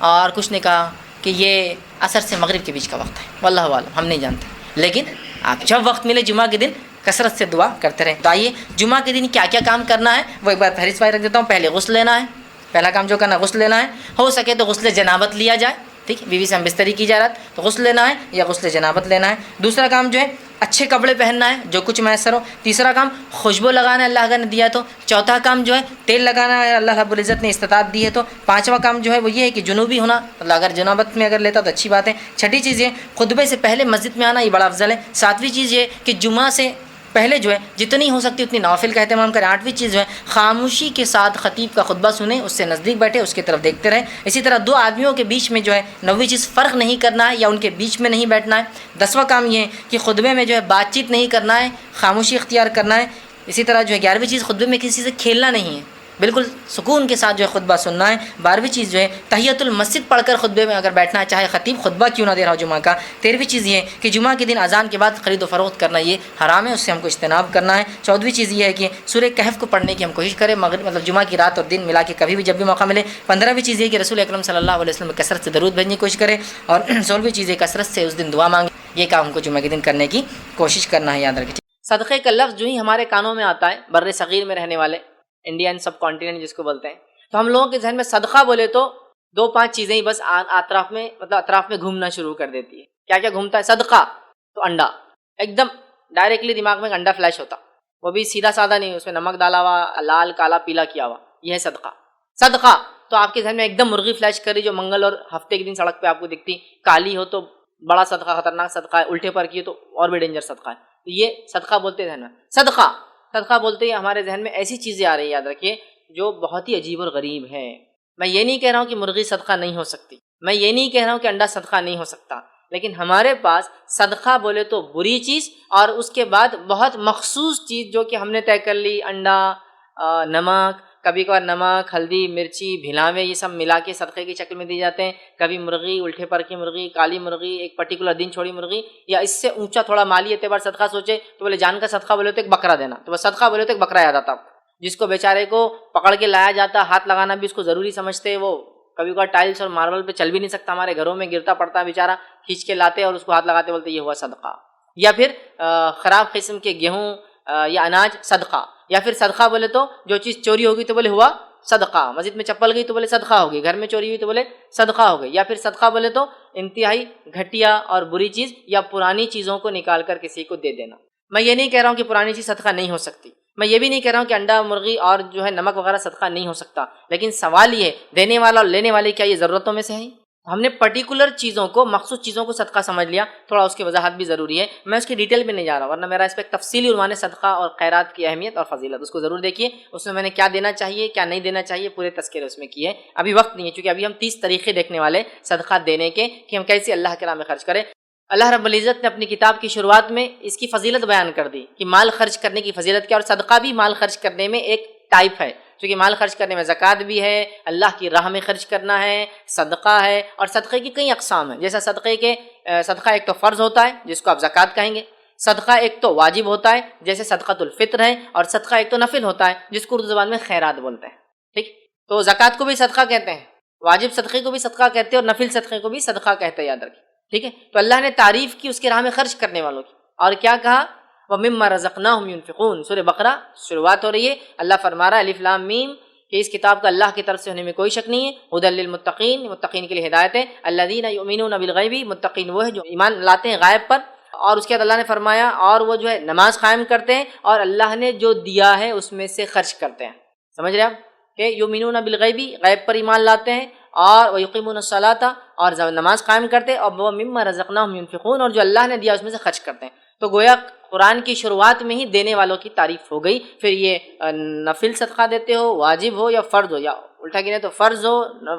اور کچھ نے کہا کہ یہ عصر سے مغرب کے بیچ کا وقت ہے، واللہ عالم، ہم نہیں جانتے، لیکن آپ جب وقت ملے جمعہ کے دن کثرت سے دعا کرتے رہیں۔ تو آئیے جمعہ کے دن کیا کیا کام کرنا ہے وہ ایک بار فہرست رکھ دیتا ہوں۔ پہلے غسل لینا ہے، پہلا کام جو کرنا غسل لینا ہے، ہو سکے تو غسل جنابت لیا جائے، ٹھیک ہے، بیوی سے ہم بستری کی جا رہا تو غسل لینا ہے یا غسل جنابت لینا ہے۔ دوسرا کام جو ہے اچھے کپڑے پہننا ہے جو کچھ میسر ہو۔ تیسرا کام خوشبو لگانا ہے اللہ نے دیا تو۔ چوتھا کام جو ہے تیل لگانا ہے، اللہ رب العزت نے استطاعت دی ہے تو۔ پانچواں کام جو ہے وہ یہ ہے کہ جنوبی ہونا، اللہ اگر جنابت میں اگر لیتا تو اچھی بات ہے۔ چھٹی چیز یہ خطبے سے پہلے مسجد میں آنا، یہ بڑا افضل ہے۔ ساتویں چیز یہ کہ جمعہ سے پہلے جو ہے جتنی ہو سکتی اتنی نوافل کا اہتمام کریں۔ آٹھویں چیز جو ہے خاموشی کے ساتھ خطیب کا خطبہ سنیں، اس سے نزدیک بیٹھے، اس کی طرف دیکھتے رہیں۔ اسی طرح دو آدمیوں کے بیچ میں جو ہے نویں چیز فرق نہیں کرنا ہے یا ان کے بیچ میں نہیں بیٹھنا ہے۔ دسواں کام یہ ہے کہ خطبے میں جو ہے بات چیت نہیں کرنا ہے، خاموشی اختیار کرنا ہے۔ اسی طرح جو ہے 11ویں چیز خطبے میں کسی سے کھیلنا نہیں ہے، بالکل سکون کے ساتھ جو ہے خطبہ سننا ہے۔ 12ویں چیز جو ہے تحیۃ المسجد پڑھ کر خطبے میں اگر بیٹھنا ہے، چاہے خطیب خطبہ کیوں نہ دے رہا ہو جمعہ کا۔ 13ویں چیز یہ ہے کہ جمعہ کے دن اذان کے بعد خرید و فروخت کرنا یہ حرام ہے، اس سے ہم کو اجتناب کرنا ہے۔ 14ویں چیز یہ ہے کہ سورہ کہف کو پڑھنے کی ہم کوشش کریں، مطلب جمعہ کی رات اور دن ملا کے کبھی بھی جب بھی موقع ملے۔ 15ویں چیز یہ کہ رسول اکرم صلی اللہ علیہ وسلم کثرت سے درود بھیجنے کی کوشش کریں، اور 16ویں چیز یہ کثرت سے اس دن دعا مانگیں۔ یہ کام ہم کو جمعہ کے دن کرنے کی کوشش کرنا ہے، یاد رکھیں۔ صدقے کا لفظ جو ہی ہمارے کانوں میں آتا ہے، بر صغیر میں رہنے والے، انڈین سب کانٹیننٹ جس کو بولتے ہیں، تو ہم لوگوں کے ذہن میں صدقہ بولے تو 2-5 چیزیں ہی بس اطراف میں گھومنا شروع کر دیتی ہے۔ کیا کیا گھومتا ہے؟ صدقہ تو انڈا، ایک دم ڈائریکٹلی دماغ میں انڈا فلیش ہوتا، وہ بھی سیدھا سادہ نہیں، اس میں نمک ڈالا ہوا، لال کالا پیلا کیا ہوا، یہ ہے صدقہ۔ صدقہ تو آپ کے ذہن میں ایک دم مرغی فلیش کر رہی جو منگل اور ہفتے کے دن سڑک پہ آپ کو دکھتی، کالی ہو تو بڑا صدقہ، خطرناک صدقہ ہے، الٹے پر کی ہو تو اور بھی ڈینجر صدقہ ہے، تو یہ صدقہ بولتے ہیں ذہن میں۔ صدقہ بولتے ہی ہمارے ذہن میں ایسی چیزیں آ رہی ہیں، یاد رکھیے، جو بہت ہی عجیب اور غریب ہیں۔ میں یہ نہیں کہہ رہا ہوں کہ مرغی صدقہ نہیں ہو سکتی، میں یہ نہیں کہہ رہا ہوں کہ انڈا صدقہ نہیں ہو سکتا، لیکن ہمارے پاس صدقہ بولے تو بری چیز، اور اس کے بعد بہت مخصوص چیز جو کہ ہم نے طے کر لی، انڈا، نمک، کبھی کبھار نمک، ہلدی، مرچی، بھلاوے، یہ سب ملا کے صدقے کی شکل میں دی جاتے ہیں۔ کبھی مرغی، الٹے پر کی مرغی، کالی مرغی، ایک پرٹیکولر دن چھوڑی مرغی، یا اس سے اونچا تھوڑا مالی اعتبار صدقہ سوچے تو بولے جان کا صدقہ بولے تو ایک بکرا دینا، تو بس صدقہ بولے تو ایک بکرا یاد آتا، جس کو بیچارے کو پکڑ کے لایا جاتا، ہاتھ لگانا بھی اس کو ضروری سمجھتے، وہ کبھی کبھار ٹائلس اور ماربل پہ چل بھی نہیں سکتا، ہمارے گھروں میں گرتا پڑتا ہے بیچارہ، کھینچ کے لاتے اور اس کو ہاتھ لگاتے، بولتے یہ ہوا صدقہ۔ یا پھر خراب قسم کے گیہوں یا اناج، صدقہ۔ یا پھر صدقہ بولے تو جو چیز چوری ہوگی تو بولے ہوا صدقہ، مسجد میں چپل گئی تو بولے صدقہ ہو گئی، گھر میں چوری ہوئی تو بولے صدقہ ہو گئی۔ یا پھر صدقہ بولے تو انتہائی گھٹیا اور بری چیز یا پرانی چیزوں کو نکال کر کسی کو دے دینا۔ میں یہ نہیں کہہ رہا ہوں کہ پرانی چیز صدقہ نہیں ہو سکتی، میں یہ بھی نہیں کہہ رہا ہوں کہ انڈا، مرغی اور جو ہے نمک وغیرہ صدقہ نہیں ہو سکتا، لیکن سوال یہ ہے دینے والا اور لینے والے کیا یہ ضرورتوں میں سے ہیں؟ ہم نے پرٹیکولر چیزوں کو، مخصوص چیزوں کو صدقہ سمجھ لیا، تھوڑا اس کی وضاحت بھی ضروری ہے، میں اس کی ڈیٹیل میں نہیں جا رہا، ورنہ میرا اس پہ ایک تفصیلی عنوان ہے صدقہ اور خیرات کی اہمیت اور فضیلت، اس کو ضرور دیکھیے، اس میں نے کیا دینا چاہیے کیا نہیں دینا چاہیے پورے تذکرے اس میں کیے۔ ابھی وقت نہیں ہے، چونکہ ابھی ہم 30 طریقے دیکھنے والے صدقہ دینے کے، کہ ہم کیسے اللہ کے راہ میں خرچ کریں۔ اللہ رب العزت نے اپنی کتاب کی شروعات میں اس کی فضیلت بیان کر دی کہ مال خرچ کرنے کی فضیلت کیا، اور صدقہ بھی مال خرچ کرنے میں ایک ٹائپ ہے، کیونکہ مال خرچ کرنے میں زکوٰۃ بھی ہے، اللہ کی راہ میں خرچ کرنا ہے، صدقہ ہے، اور صدقے کی کئی اقسام ہیں، جیسا صدقہ ایک تو فرض ہوتا ہے جس کو آپ زکوٰۃ کہیں گے، صدقہ ایک تو واجب ہوتا ہے جیسے صدقۃ الفطر ہے، اور صدقہ ایک تو نفل ہوتا ہے جس کو اردو زبان میں خیرات بولتے ہیں، ٹھیک؟ تو زکوٰۃ کو بھی صدقہ کہتے ہیں، واجب صدقے کو بھی صدقہ کہتے ہیں، اور نفل صدقے کو بھی صدقہ کہتے ہیں، یاد رکھیں، ٹھیک ہے؟ تو اللہ نے تعریف کی اس کے راہ میں خرچ کرنے والوں کی، اور کیا کہا؟ وَمِمَّا رَزَقْنَاهُمْ يُنْفِقُونَ۔ سورہ بقرہ شروعات ہو رہی ہے، اللہ فرما رہا ہے الف لام میم کہ اس کتاب کا اللہ کی طرف سے ہونے میں کوئی شک نہیں ہے، ھدی للمتقین، متقین کے لیے ہدایت ہے، الذین یؤمنون بالغیب، متقین وہ ہے جو ایمان لاتے ہیں غائب پر، اور اس کے بعد اللہ نے فرمایا اور وہ جو ہے نماز قائم کرتے ہیں اور اللہ نے جو دیا ہے اس میں سے خرچ کرتے ہیں، سمجھ رہے آپ کہ یؤمنون بالغیب، غیب پر ایمان لاتے ہیں، اور ویقیمون الصلاۃ، اور نماز قائم کرتے ہیں، اور ومما رزقناہم ينفقون، اور جو اللہ نے دیا اس میں سے خرچ کرتے ہیں۔ تو گویا قرآن کی شروعات میں ہی دینے والوں کی تعریف ہو گئی، پھر یہ نفل صدقہ دیتے ہو، واجب ہو یا فرض ہو، یا الٹا گنے تو فرض ہو،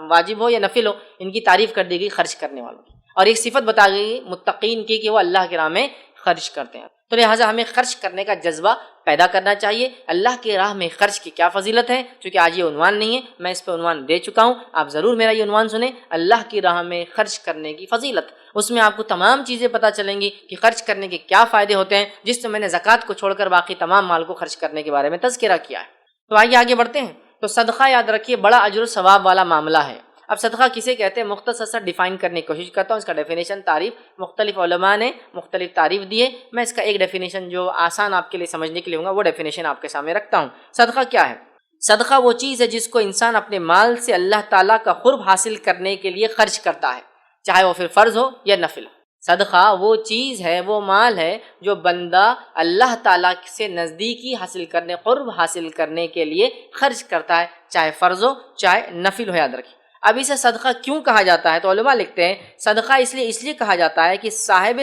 واجب ہو یا نفل ہو، ان کی تعریف کر دی گئی خرچ کرنے والوں کی، اور ایک صفت بتا گئی متقین کی کہ وہ اللہ کی راہ میں خرچ کرتے ہیں۔ تو لہٰذا ہمیں خرچ کرنے کا جذبہ پیدا کرنا چاہیے۔ اللہ کی راہ میں خرچ کی کیا فضیلت ہے، چونکہ آج یہ عنوان نہیں ہے، میں اس پہ عنوان دے چکا ہوں، آپ ضرور میرا یہ عنوان سنیں، اللہ کی راہ میں خرچ کرنے کی فضیلت۔ اس میں آپ کو تمام چیزیں پتہ چلیں گی کہ خرچ کرنے کے کیا فائدے ہوتے ہیں، جس سے میں نے زکوٰۃ کو چھوڑ کر باقی تمام مال کو خرچ کرنے کے بارے میں تذکرہ کیا ہے۔ تو آئیے آگے بڑھتے ہیں۔ تو صدقہ یاد رکھیے بڑا اجر و ثواب والا معاملہ ہے۔ اب صدقہ کسے کہتے ہیں، مختصر سا ڈیفائن کرنے کی کوشش کرتا ہوں، اس کا ڈیفینیشن، تعریف، مختلف علماء نے مختلف تعریف دی ہے، میں اس کا ایک ڈیفینیشن جو آسان آپ کے لیے سمجھنے کے لیے ہوں گا وہ ڈیفینیشن آپ کے سامنے رکھتا ہوں۔ صدقہ کیا ہے؟ صدقہ وہ چیز ہے جس کو انسان اپنے مال سے اللہ تعالیٰ کا قرب حاصل کرنے کے لیے خرچ کرتا ہے، چاہے وہ پھر فرض ہو یا نفل۔ صدقہ وہ چیز ہے، وہ مال ہے جو بندہ اللہ تعالیٰ سے نزدیکی حاصل کرنے، قرب حاصل کرنے کے لیے خرچ کرتا ہے، چاہے فرض ہو چاہے نفل ہو، یاد رکھیں۔ اب اسے صدقہ کیوں کہا جاتا ہے؟ تو علماء لکھتے ہیں صدقہ اس لیے کہا جاتا ہے کہ صاحب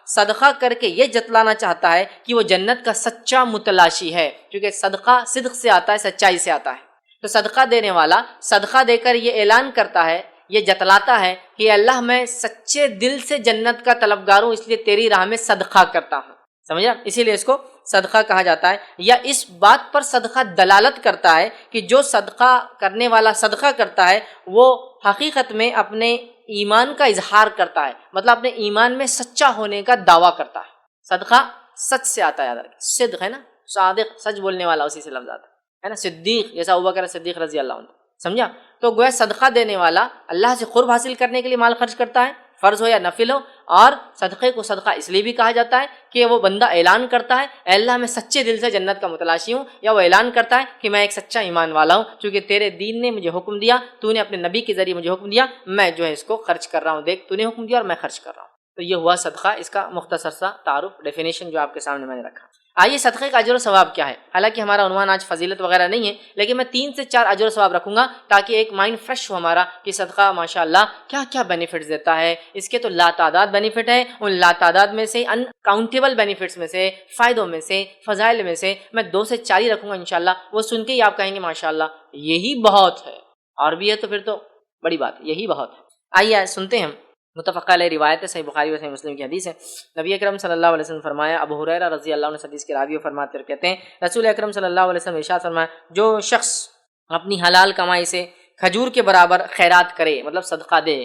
صدقہ کر کے یہ جتلانا چاہتا ہے کہ وہ جنت کا سچا متلاشی ہے، کیونکہ صدقہ صدق سے آتا ہے، سچائی سے آتا ہے۔ تو صدقہ دینے والا صدقہ دے کر یہ اعلان کرتا ہے، یہ جتلاتا ہے کہ اللہ میں سچے دل سے جنت کا طلبگار ہوں، اس لیے تیری راہ میں صدقہ کرتا ہوں، سمجھا؟ اسی لیے اس کو صدقہ کہا جاتا ہے۔ یا اس بات پر صدقہ دلالت کرتا ہے کہ جو صدقہ کرنے والا صدقہ کرتا ہے وہ حقیقت میں اپنے ایمان کا اظہار کرتا ہے، مطلب اپنے ایمان میں سچا ہونے کا دعویٰ کرتا ہے۔ صدقہ سچ سے آتا ہے، یاد رکھیں، صدق ہے نا، صادق، سچ بولنے والا، اسی سے لفظ آتا ہے نا، صدیق، جیسا ابوبکر صدیق رضی اللہ عنہ، سمجھا؟ تو گویا صدقہ دینے والا اللہ سے قرب حاصل کرنے کے لیے مال خرچ کرتا ہے، فرض ہو یا نفل ہو. اور صدقے کو صدقہ اس لیے بھی کہا جاتا ہے کہ وہ بندہ اعلان کرتا ہے اے اللہ میں سچے دل سے جنت کا متلاشی ہوں، یا وہ اعلان کرتا ہے کہ میں ایک سچا ایمان والا ہوں، چونکہ تیرے دین نے مجھے حکم دیا، تو نے اپنے نبی کے ذریعے مجھے حکم دیا، میں جو ہے اس کو خرچ کر رہا ہوں، دیکھ تو نے حکم دیا اور میں خرچ کر رہا ہوں. تو یہ ہوا صدقہ، اس کا مختصر سا تعارف، ڈیفینیشن جو آپ کے سامنے میں نے رکھا. آئیے صدقے کا اجر و ثواب کیا ہے. حالانکہ ہمارا عنوان آج فضیلت وغیرہ نہیں ہے، لیکن میں 3 سے 4 اجر و ثواب رکھوں گا تاکہ ایک مائنڈ فریش ہو ہمارا کہ صدقہ ماشاءاللہ کیا کیا بینیفٹس دیتا ہے. اس کے تو لاتعداد بینیفٹ ہیں، ان لاتعداد میں سے ان کاؤنٹیبل بینیفٹس میں سے، فائدوں میں سے، فضائل میں سے میں 2 سے 4 ہی رکھوں گا انشاءاللہ. وہ سن کے ہی آپ کہیں گے ماشاءاللہ یہی بہت ہے، اور بھی ہے تو پھر تو بڑی بات، یہی بہت ہے. آئیے سنتے ہیں. متفق علیہ روایت ہے، صحیح بخاری و صحیح مسلم کی حدیث ہے. نبی اکرم صلی اللہ علیہ وسلم فرمایا، ابو ہریرہ رضی اللہ عنہ حدیث کے راوی و فرماتے کہتے ہیں رسول اکرم صلی اللہ علیہ وسلم ارشاد فرمایا جو شخص اپنی حلال کمائی سے کھجور کے برابر خیرات کرے، مطلب صدقہ دے،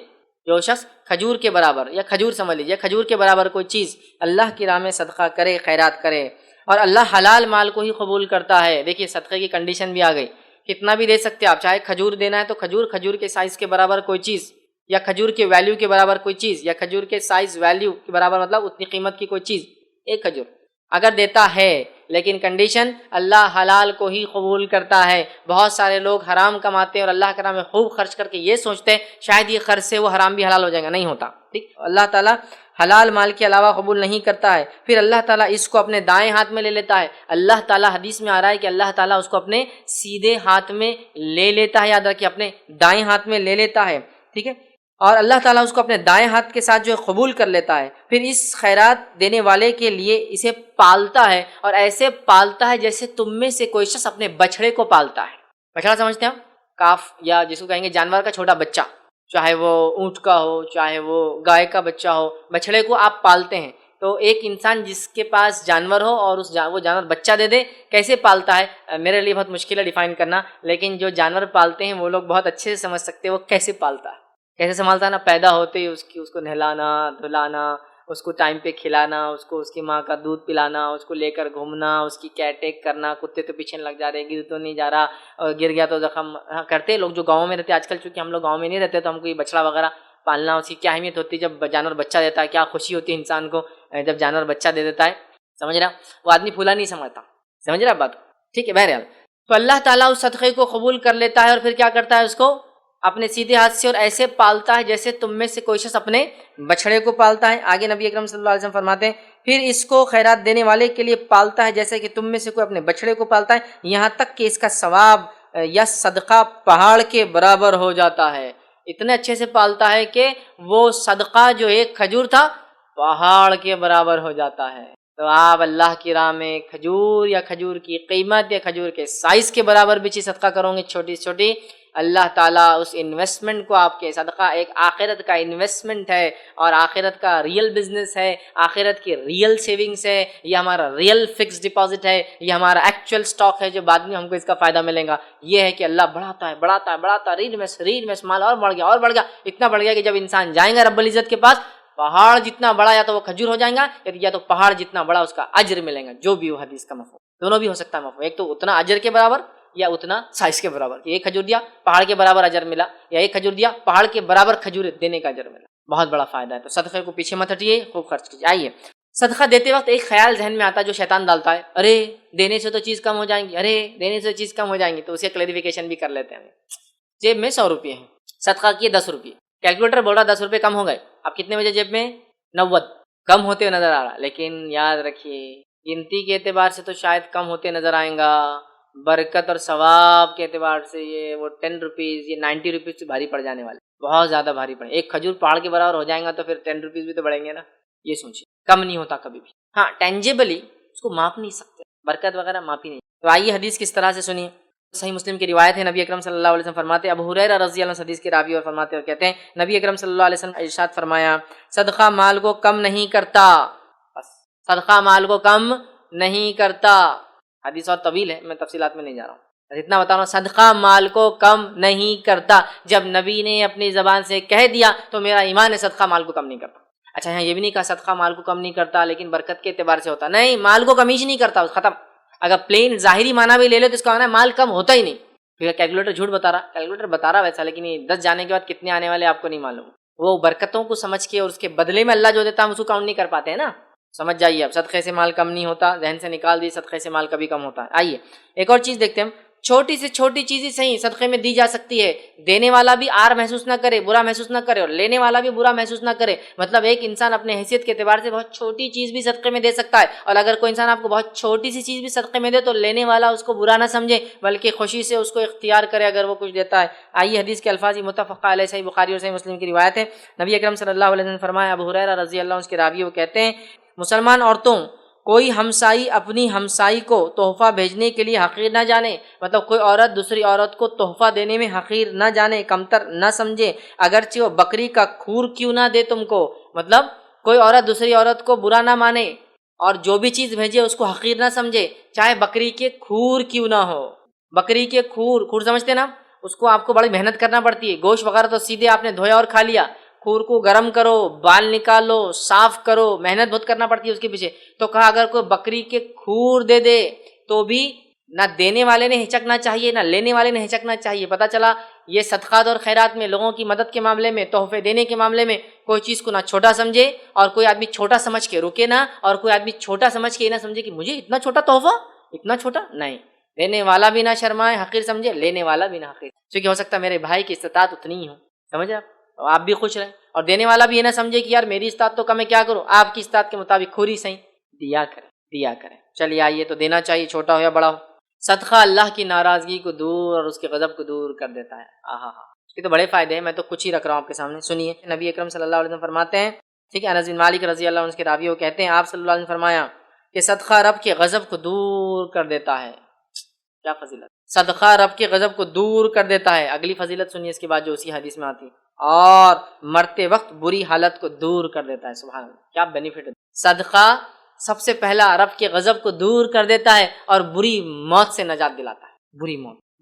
جو شخص کھجور کے برابر، یا کھجور سمجھ لیجیے، کھجور کے برابر کوئی چیز اللہ کی راہ میں صدقہ کرے، خیرات کرے، اور اللہ حلال مال کو ہی قبول کرتا ہے. دیکھیے صدقے کی کنڈیشن بھی آ گئی، کتنا بھی دے سکتے آپ، چاہے کھجور دینا ہے تو کھجور کے سائز کے برابر کوئی چیز، یا کھجور کے ویلیو کے برابر کوئی چیز، یا کھجور کے سائز ویلیو کے برابر مطلب اتنی قیمت کی کوئی چیز، ایک کھجور اگر دیتا ہے، لیکن کنڈیشن اللہ حلال کو ہی قبول کرتا ہے. بہت سارے لوگ حرام کماتے ہیں اور اللہ کے نام میں خوب خرچ کر کے یہ سوچتے ہیں شاید یہ خرچ سے وہ حرام بھی حلال ہو جائے گا، نہیں ہوتا. ٹھیک، اللہ تعالیٰ حلال مال کے علاوہ قبول نہیں کرتا ہے. پھر اللہ تعالیٰ اس کو اپنے دائیں ہاتھ میں لے لیتا ہے. اللہ تعالیٰ حدیث میں آ رہا ہے کہ اللہ تعالیٰ اس کو اپنے سیدھے ہاتھ میں لے لیتا ہے، یاد رکھیے اپنے دائیں ہاتھ میں لے لیتا ہے. ٹھیک ہے، اور اللہ تعالیٰ اس کو اپنے دائیں ہاتھ کے ساتھ جو ہے قبول کر لیتا ہے. پھر اس خیرات دینے والے کے لیے اسے پالتا ہے، اور ایسے پالتا ہے جیسے تم میں سے کوئی شخص اپنے بچڑے کو پالتا ہے. بچڑا سمجھتے ہیں آپ؟ کاف، یا جس کو کہیں گے جانور کا چھوٹا بچہ، چاہے وہ اونٹ کا ہو، چاہے وہ گائے کا بچہ ہو، بچڑے کو آپ پالتے ہیں. تو ایک انسان جس کے پاس جانور ہو اور وہ جانور بچہ دے دے، کیسے پالتا ہے؟ میرے لیے بہت مشکل ہے ڈیفائن کرنا، لیکن جو جانور پالتے ہیں وہ لوگ بہت اچھے سے سمجھ سکتے ہیں وہ کیسے پالتا ہے. کیسے سنبھالتا ہے نا، پیدا ہوتے ہی اس کو نہلانا دھلانا، اس کو ٹائم پہ کھلانا، اس کی ماں کا دودھ پلانا، اس کو لے کر گھومنا، اس کی کیئر ٹیک کرنا. کتے تو پیچھے لگ جا رہے، گر تو نہیں جا رہا، اور گر گیا تو زخم کرتے لوگ جو گاؤں میں رہتے. آج کل چونکہ ہم لوگ گاؤں میں نہیں رہتے تو ہم کو یہ بچڑا وغیرہ پالنا، اس کی کیا اہمیت ہوتی ہے. جب جانور بچہ دیتا ہے کیا خوشی ہوتی ہے انسان کو جب جانور بچہ دے دیتا ہے. سمجھ رہا؟ وہ آدمی پھولا نہیں سمجھتا. سمجھ رہا بات؟ ٹھیک ہے. بہرحال تو اللہ تعالیٰ اس صدقے کو قبول کر لیتا ہے، اور پھر کیا کرتا ہے؟ اس کو اپنے سیدھے ہاتھ سے اور ایسے پالتا ہے جیسے تم میں سے کوئی شخص اپنے بچڑے کو پالتا ہے. آگے نبی اکرم صلی اللہ علیہ وسلم فرماتے ہیں پھر اس کو خیرات دینے والے کے لیے پالتا ہے جیسے کہ تم میں سے کوئی اپنے بچڑے کو پالتا ہے، یہاں تک کہ اس کا ثواب یا صدقہ پہاڑ کے برابر ہو جاتا ہے. اتنے اچھے سے پالتا ہے کہ وہ صدقہ جو ایک کھجور تھا پہاڑ کے برابر ہو جاتا ہے. تو آپ اللہ کی راہ میں کھجور یا کھجور کی قیمت یا کھجور کے سائز کے برابر بھی چیز صدقہ کرو گے، چھوٹی چھوٹی، اللہ تعالیٰ اس انویسٹمنٹ کو، آپ کے صدقہ ایک آخرت کا انویسٹمنٹ ہے، اور آخرت کا ریئل بزنس ہے، آخرت کی ریئل سیونگس ہے، یہ ہمارا ریئل فکس ڈپازٹ ہے، یہ ہمارا ایکچوئل سٹاک ہے جو بعد میں ہم کو اس کا فائدہ ملے گا. یہ ہے کہ اللہ بڑھاتا ہے بڑھاتا ہے بڑھاتا ہے، ریڈ میں مال اور بڑھ گیا اور بڑھ گیا، اتنا بڑھ گیا کہ جب انسان جائیں گا رب العزت کے پاس، پہاڑ جتنا بڑا یا تو وہ کھجور ہو جائیں گا، یا تو پہاڑ جتنا بڑا اس کا اجر ملے گا. جو بھی ہو حدیث کا مفہوم، دونوں بھی ہو سکتا ہے مفہوم. ایک تو اتنا اجر کے برابر یا اتنا سائز کے برابر، ایک کھجور دیا پہاڑ کے برابر اجر ملا، یا ایک کھجور دیا پہاڑ کے برابر کھجور دینے کا اجر ملا. بہت بڑا فائدہ ہے. تو صدقے کو پیچھے مت ہٹیے، خوب خرچ کیجیے. آئیے صدقہ دیتے وقت ایک خیال ذہن میں آتا ہے جو شیطان ڈالتا ہے، ارے دینے سے تو چیز کم ہو جائیں گی، ارے دینے سے چیز کم ہو جائیں گی. تو اسے کلیریفیکیشن بھی کر لیتے ہیں. جیب میں 100 روپئے ہیں، صدقہ کیے 10 روپئے، کیلکولیٹر بول رہا 10 روپئے کم ہو گئے، آپ کتنے بجے جیب میں 90 کم ہوتے ہوئے نظر آ رہا. لیکن یاد رکھیے گنتی کے اعتبار سے تو شاید کم ہوتے نظر آئیں گا، برکت اور ثواب کے اعتبار سے یہ وہ 10 روپیز یہ 90 روپیز سے بھاری پڑ جانے والے، بہت زیادہ بھاری پڑے. ایک کھجور پہاڑ کے برابر ہو جائیں گا تو پھر 10 روپیز بھی تو بڑھیں گے نا. یہ سوچیے، کم نہیں ہوتا کبھی بھی. ہاں ٹینجیبلی اس کو ماپ نہیں سکتے، برکت وغیرہ ماپی نہیں. تو آئیے حدیث کس طرح سے سنیے. صحیح مسلم کی روایت ہے، نبی اکرم صلی اللہ علیہ وسلم فرماتے، ابو ہریرہ رضی اللہ عنہ حدیث کے راوی اور فرماتے اور کہتے ہیں نبی اکرم صلی اللہ علیہ وسلم ارشاد فرمایا صدقہ مال کو کم نہیں کرتا. بس صدقہ مال کو کم نہیں کرتا. حدیث اور طویل ہے، میں تفصیلات میں نہیں جا رہا ہوں، اتنا بتا رہا ہوں صدقہ مال کو کم نہیں کرتا. جب نبی نے اپنی زبان سے کہہ دیا تو میرا ایمان ہے صدقہ مال کو کم نہیں کرتا. اچھا یہاں یہ بھی نہیں کہا صدقہ مال کو کم نہیں کرتا لیکن برکت کے اعتبار سے ہوتا، نہیں، مال کو کمی نہیں کرتا، ختم. اگر پلین ظاہری معنی بھی لے لو تو اس کا معنی ہے مال کم ہوتا ہی نہیں. کیلکولیٹر جھوٹ بتا رہا، کیلکولیٹر بتا رہا ویسا، لیکن یہ 10 جانے کے بعد کتنے آنے والے آپ کو نہیں معلوم. وہ برکتوں کو سمجھ کے اور اس کے بدلے میں اللہ جو دیتا ہے ہم اس کو کاؤنٹ نہیں کر پاتے ہیں نا. سمجھ جائیے. اب صدقے سے مال کم نہیں ہوتا, ذہن سے نکال دی, صدقے سے مال کبھی کم ہوتا ہے. آئیے ایک اور چیز دیکھتے ہیں ہم. چھوٹی سے چھوٹی چیز ہی صحیح صدقے میں دی جا سکتی ہے. دینے والا بھی آر محسوس نہ کرے, برا محسوس نہ کرے, اور لینے والا بھی برا محسوس نہ کرے. مطلب ایک انسان اپنے حیثیت کے اعتبار سے بہت چھوٹی چیز بھی صدقے میں دے سکتا ہے, اور اگر کوئی انسان آپ کو بہت چھوٹی سی چیز بھی صدقے میں دے تو لینے والا اس کو برا نہ سمجھے بلکہ خوشی سے اس کو اختیار کرے اگر وہ کچھ دیتا ہے. آئیے حدیث کے الفاظ متفق علیہ, صحیح بخاری اور صحیح مسلم کی روایت ہے. نبی اکرم صلی اللہ علیہ وسلم نے فرمایا, ابو ہریرہ رضی اللہ عنہ اس کے راوی وہ کہتے ہیں, مسلمان عورتوں کوئی ہمسائی اپنی ہمسائی کو تحفہ بھیجنے کے لیے حقیر نہ جانے. مطلب کوئی عورت دوسری عورت کو تحفہ دینے میں حقیر نہ جانے, کمتر نہ سمجھے, اگرچہ وہ بکری کا کھور کیوں نہ دے تم کو. مطلب کوئی عورت دوسری عورت کو برا نہ مانے اور جو بھی چیز بھیجے اس کو حقیر نہ سمجھے, چاہے بکری کے کھور کیوں نہ ہو. بکری کے کھور سمجھتے نا, اس کو آپ کو بڑی محنت کرنا پڑتی ہے. گوشت وغیرہ تو سیدھے آپ نے دھویا اور کھا لیا, کھور کو گرم کرو, بال نکالو, صاف کرو, محنت بہت کرنا پڑتی ہے اس کے پیچھے. تو کہا اگر کوئی بکری کے کھور دے دے تو بھی نہ دینے والے نے ہچکنا چاہیے نہ لینے والے نے ہچکنا چاہیے. پتہ چلا یہ صدقات اور خیرات میں, لوگوں کی مدد کے معاملے میں, تحفے دینے کے معاملے میں کوئی چیز کو نہ چھوٹا سمجھے اور کوئی آدمی چھوٹا سمجھ کے رکے نہ, اور کوئی آدمی چھوٹا سمجھ کے یہ نہ سمجھے کہ مجھے اتنا چھوٹا تحفہ, اتنا چھوٹا نہیں. دینے والا بھی نہ شرمائے حقیر سمجھے, لینے والا بھی نہ حقیر, کیونکہ ہو سکتا ہے میرے بھائی کی استطاعت اتنی ہی ہو, سمجھے آپ بھی خوش رہیں, اور دینے والا بھی یہ نہ سمجھے کہ یار میری استطاعت تو کم ہے, کیا کروں, آپ کی استطاعت کے مطابق کھوری صحیح دیا کریں. چلیے آئیے, تو دینا چاہیے چھوٹا ہو یا بڑا ہو. صدقہ اللہ کی ناراضگی کو دور اور اس کے غضب کو دور کر دیتا ہے. اس کے تو بڑے فائدے ہیں, میں تو کچھ ہی رکھ رہا ہوں آپ کے سامنے. سنیے, نبی اکرم صلی اللہ علیہ وسلم فرماتے ہیں, ٹھیک ہے, انس بن مالک رضی اللہ عنہ اس کے راوی وہ کہتے ہیں, آپ صلی اللہ علیہ وسلم فرمایا کہ صدقہ رب کے غضب کو دور کر دیتا ہے. کیا فضیلت, صدقہ رب کے غضب کو دور کر دیتا ہے. اگلی فضیلت سنیے اس کے بعد جو اسی حدیث میں آتی, اور مرتے وقت بری حالت کو دور کر دیتا ہے. سبحان اللہ, کیا بینیفٹ ہے. صدقہ سب سے پہلا رب کے غضب کو دور کر دیتا ہے اور بری موت سے نجات دلاتا ہے.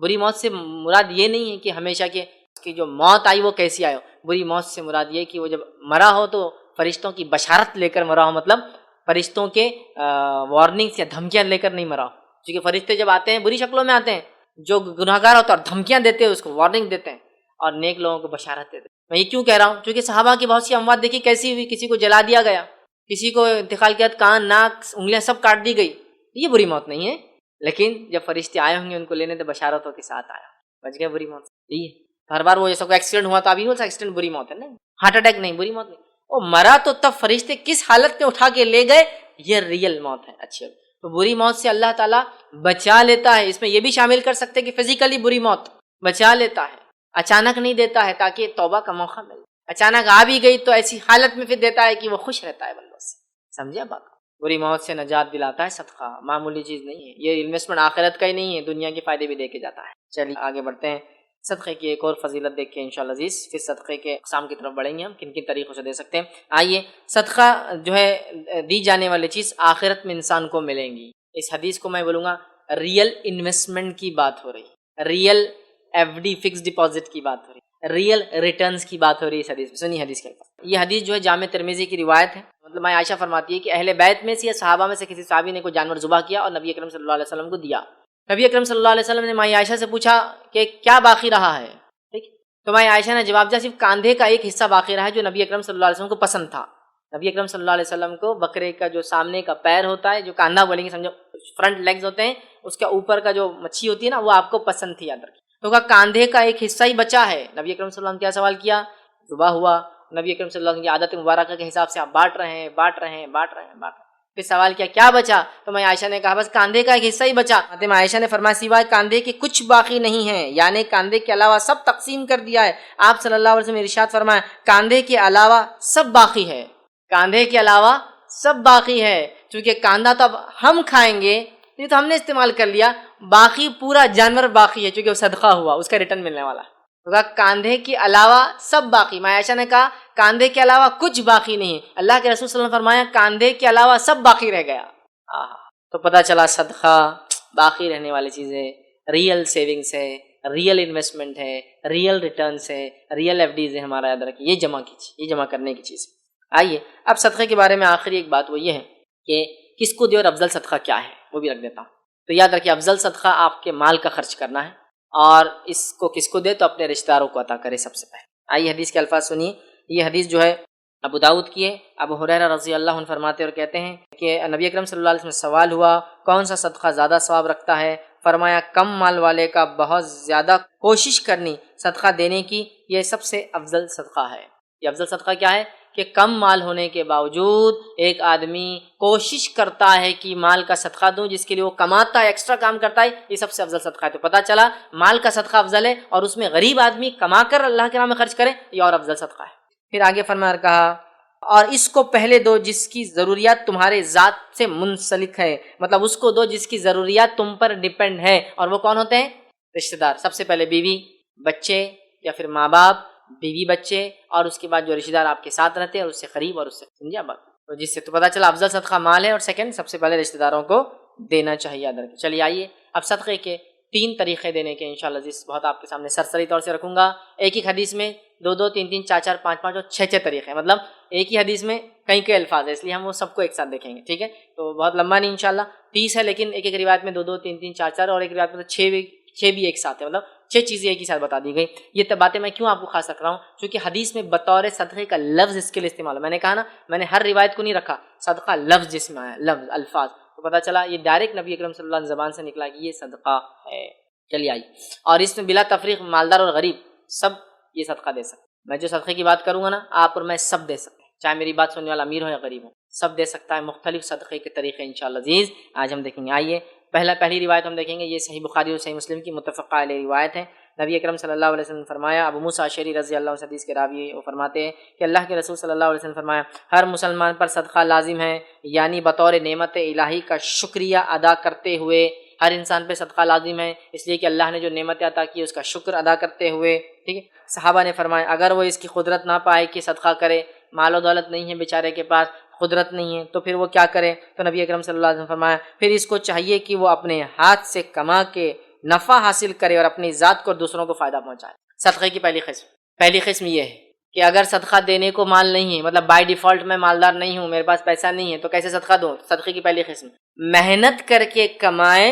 بری موت سے مراد یہ نہیں ہے کہ ہمیشہ کی جو موت آئی وہ کیسی آئے ہو. بری موت سے مراد یہ کہ وہ جب مرا ہو تو فرشتوں کی بشارت لے کر مرا ہو, مطلب فرشتوں کے وارننگس یا دھمکیاں لے کر نہیں مرا ہو. کیونکہ فرشتے جب آتے ہیں بری شکلوں میں آتے ہیں, جو گناہگار ہوتا ہے اور دھمکیاں دیتے ہیں اس کو, وارننگ دیتے ہیں, اور نیک لوگوں کو بشارت دیتے ہیں. میں یہ کیوں کہہ رہا ہوں, کیونکہ صحابہ کی بہت سی اموات دیکھی کیسی ہوئی, کسی کو جلا دیا گیا, کسی کو انتقال کے بعد کان, ناک, انگلیاں سب کاٹ دی گئی. یہ بری موت نہیں ہے, لیکن جب فرشتے آئے ہوں گے ان کو لینے تو بشارتوں کے ساتھ آیا, بچ گئے بری موت سے. یہ ہر بار وہ جیسا کوئی ایکسیڈنٹ ہوا تو ابھی وہ ایکسیڈنٹ بری موت ہے, نہیں ہارٹ اٹیک نہیں, بری موت نہیں. وہ مرا تو تب فرشتے کس حالت میں اٹھا کے لے گئے, یہ ریئل موت ہے. اچھا, تو بری موت سے اللہ تعالیٰ بچا لیتا ہے. اس میں یہ بھی شامل کر سکتے ہیں کہ فزیکلی بری موت بچا لیتا ہے, اچانک نہیں دیتا ہے تاکہ توبہ کا موقع ملے. اچانک آ بھی گئی تو ایسی حالت میں پھر دیتا ہے کہ وہ خوش رہتا ہے بندوں سے. سمجھے بات, بری موت سے نجات دلاتا ہے صدقہ, معمولی چیز نہیں ہے. یہ انویسٹمنٹ آخرت کا ہی نہیں ہے, دنیا کے فائدے بھی دے کے جاتا ہے. چلیے آگے بڑھتے ہیں, صدقے کی ایک اور فضیلت دیکھ کے انشاءاللہ عزیز, پھر صدقے کے اقسام کی طرف بڑھیں گے ہم, کن کن طریقوں سے دے سکتے ہیں. آئیے, صدقہ جو ہے دی جانے والی چیز آخرت میں انسان کو ملیں گی. اس حدیث کو میں بولوں گا ریئل انویسٹمنٹ کی بات ہو رہی, real F D fix deposit کی بات ہو رہی, ریئل ریٹرنز کی بات ہو رہی ہے اس حدیث میں. سنیے حدیث کے الفاظ. یہ حدیث جو ہے جامع ترمذی کی روایت ہے. مطلب میں عائشہ فرماتی ہے کہ اہل بیت میں سے یا صحابہ میں سے کسی صحابی نے کوئی جانور ذبح کیا اور نبی اکرم صلی اللہ علیہ وسلم کو دیا. نبی اکرم صلی اللہ علیہ وسلم نے مائی عائشہ سے پوچھا کہ کیا باقی رہا ہے, ٹھیک, تو مائی عائشہ نے جواب دیا صرف کاندھے کا ایک حصہ باقی رہا ہے جو نبی اکرم صلی اللہ علیہ وسلم کو پسند تھا. نبی اکرم صلی اللہ علیہ وسلم کو بکرے کا جو سامنے کا پیر ہوتا ہے, جو کاندھا بولیں گے سمجھو, فرنٹ لیگز ہوتے ہیں, اس کے اوپر کا جو مچھی ہوتی ہے نا, وہ آپ کو پسند تھی, یاد رکھیں. تو کہا کاندھے کا ایک حصہ ہی بچا ہے. نبی اکرم صلی اللہ علیہ وسلم کیا سوال کیا, ذبح ہوا. نبی اکرم صلی اللہ علیہ وسلم کی عادت مبارکہ کے حساب سے آپ بانٹ رہے ہیں. پھر سوال کیا بچا, تو میں عائشہ نے کہا بس کاندھے کا ایک حصہ ہی بچا. فاطمہ عائشہ نے فرمایا سوائے کاندھے کے کچھ باقی نہیں ہے, یعنی کاندھے کے علاوہ سب تقسیم کر دیا ہے. آپ صلی اللہ علیہ وسلم نے ارشاد فرمایا کاندھے کے علاوہ سب باقی ہے, کاندھے کے علاوہ سب باقی ہے. چونکہ کاندھا تو اب ہم کھائیں گے, یہ تو ہم نے استعمال کر لیا, باقی پورا جانور باقی ہے چونکہ وہ صدقہ ہوا, اس کا ریٹرن ملنے والا. تو کہا کاندھے کے علاوہ سب باقی. میں عائشہ نے کہا کاندھے کے علاوہ کچھ باقی نہیں. اللہ کے رسول صلی اللہ علیہ وسلم نے فرمایا کاندھے کے علاوہ سب باقی رہ گیا. تو پتہ چلا صدقہ باقی رہنے والی چیز ہے, ریئل سیونگس ہے, ریئل انویسٹمنٹ ہے, ریئل ریٹرنس ہے, ریئل ایف ڈیز ہے. ہمارا یاد رکھیں یہ جمع کرنے کی چیز. آئیے اب صدقے کے بارے میں آخری ایک بات وہ یہ ہے کہ کس کو دے اور افضل صدقہ کیا ہے وہ بھی رکھ دیتا ہوں. تو یاد رکھیے افضل صدقہ آپ کے مال کا خرچ کرنا ہے, اور اس کو کس کو دے تو اپنے رشتہ داروں کو عطا کرے سب سے پہلے. آئیے حدیث کے الفاظ سنیے. یہ حدیث جو ہے ابو داؤد کی ہے۔ ابو ہریرہ رضی اللہ عنہ فرماتے اور کہتے ہیں کہ نبی اکرم صلی اللہ علیہ وسلم سے سوال ہوا کون سا صدقہ زیادہ ثواب رکھتا ہے؟ فرمایا کم مال والے کا بہت زیادہ کوشش کرنی صدقہ دینے کی، یہ سب سے افضل صدقہ ہے۔ یہ افضل صدقہ کیا ہے کہ کم مال ہونے کے باوجود ایک آدمی کوشش کرتا ہے کہ مال کا صدقہ دوں، جس کے لیے وہ کماتا ہے، ایکسٹرا کام کرتا ہے، یہ سب سے افضل صدقہ ہے۔ تو پتہ چلا مال کا صدقہ افضل ہے، اور اس میں غریب آدمی کما کر اللہ کے راہ میں خرچ کرے، یہ اور افضل صدقہ ہے۔ پھر آگے فرمایا اور کہا اور اس کو پہلے دو جس کی ضروریات تمہارے ذات سے منسلک ہے، مطلب اس کو دو جس کی ضروریات تم پر ڈیپینڈ ہے، اور وہ کون ہوتے ہیں؟ رشتہ دار۔ سب سے پہلے بیوی، بچے یا پھر ماں باپ، بیوی بچے، اور اس کے بعد جو رشتہ دار آپ کے ساتھ رہتے ہیں اور اس سے قریب اور اس سے سمجھا بات، تو جس سے تو پتہ چلا افضل صدقہ مال ہے، اور سیکنڈ سب سے پہلے رشتہ داروں کو دینا چاہیے ادر کے۔ چلیے آئیے اب صدقے کے 3 طریقے دینے کے انشاءاللہ عزیز بہت آپ کے سامنے سرسری طور سے رکھوں گا۔ ایک ایک حدیث میں 2 3 4 5 اور 6 طریقے، مطلب ایک ہی حدیث میں کئی الفاظ ہیں، اس لیے ہم وہ سب کو ایک ساتھ دیکھیں گے، ٹھیک ہے؟ تو بہت لمبا نہیں انشاءاللہ، 30 ہے، لیکن ایک ایک روایت میں 2 3 4 اور ایک روایت میں 6 بھی ایک ساتھ ہے، مطلب 6 چیزیں ایک ہی ساتھ بتا دی گئی۔ یہ باتیں میں کیوں آپ کو خاص رکھ رہا ہوں؟ کیونکہ حدیث میں بطور صدقے کا لفظ اس کے لیے استعمال ہے۔ میں نے کہا نا، میں نے ہر روایت کو نہیں رکھا، صدقہ لفظ جس میں آیا، لفظ الفاظ، تو پتہ چلا یہ ڈائریکٹ نبی اکرم صلی اللہ علیہ وسلم زبان سے نکلا کہ یہ صدقہ ہے۔ چلیے آئیے، اور اس میں بلا تفریق مالدار اور غریب سب یہ صدقہ دے سکتے۔ میں جو صدقے کی بات کروں گا نا، آپ اور میں سب دے سکتے ہیں، چاہے میری بات سننے والا امیر ہو یا غریب ہو، سب دے سکتا ہے۔ مختلف صدقے کے طریقے انشاءاللہ عزیز آج ہم دیکھیں گے۔ آئیے پہلی روایت ہم دیکھیں گے، یہ صحیح بخاری اور صحیح مسلم کی متفقہ علیہ روایت ہے۔ نبی اکرم صلی اللہ علیہ وسلم نے فرمایا، ابو موسیٰ اشعری رضی اللہ عنہ حدیث کے راوی وہ فرماتے ہیں کہ اللہ کے رسول صلی اللہ علیہ وسلم نے فرمایا ہر مسلمان پر صدقہ لازم ہے، یعنی بطور نعمت الہی کا شکریہ ادا کرتے ہوئے ہر انسان پہ صدقہ لازم ہے، اس لیے کہ اللہ نے جو نعمت عطا کی اس کا شکر ادا کرتے ہوئے، ٹھیک ہے؟ صحابہ نے فرمایا اگر وہ اس کی قدرت نہ پائے کہ صدقہ کرے، مال و دولت نہیں ہے بیچارے کے پاس، قدرت نہیں ہے، تو پھر وہ کیا کرے؟ تو نبی اکرم صلی اللہ علیہ وسلم نے فرمایا پھر اس کو چاہیے کہ وہ اپنے ہاتھ سے کما کے نفع حاصل کرے اور اپنی ذات کو دوسروں کو فائدہ پہنچائے۔ صدقے کی پہلی قسم یہ ہے کہ اگر صدقہ دینے کو مال نہیں ہے، مطلب بائی ڈیفالٹ میں مالدار نہیں ہوں، میرے پاس پیسہ نہیں ہے، تو کیسے صدقہ دوں؟ صدقے کی پہلی قسم محنت کر کے کمائے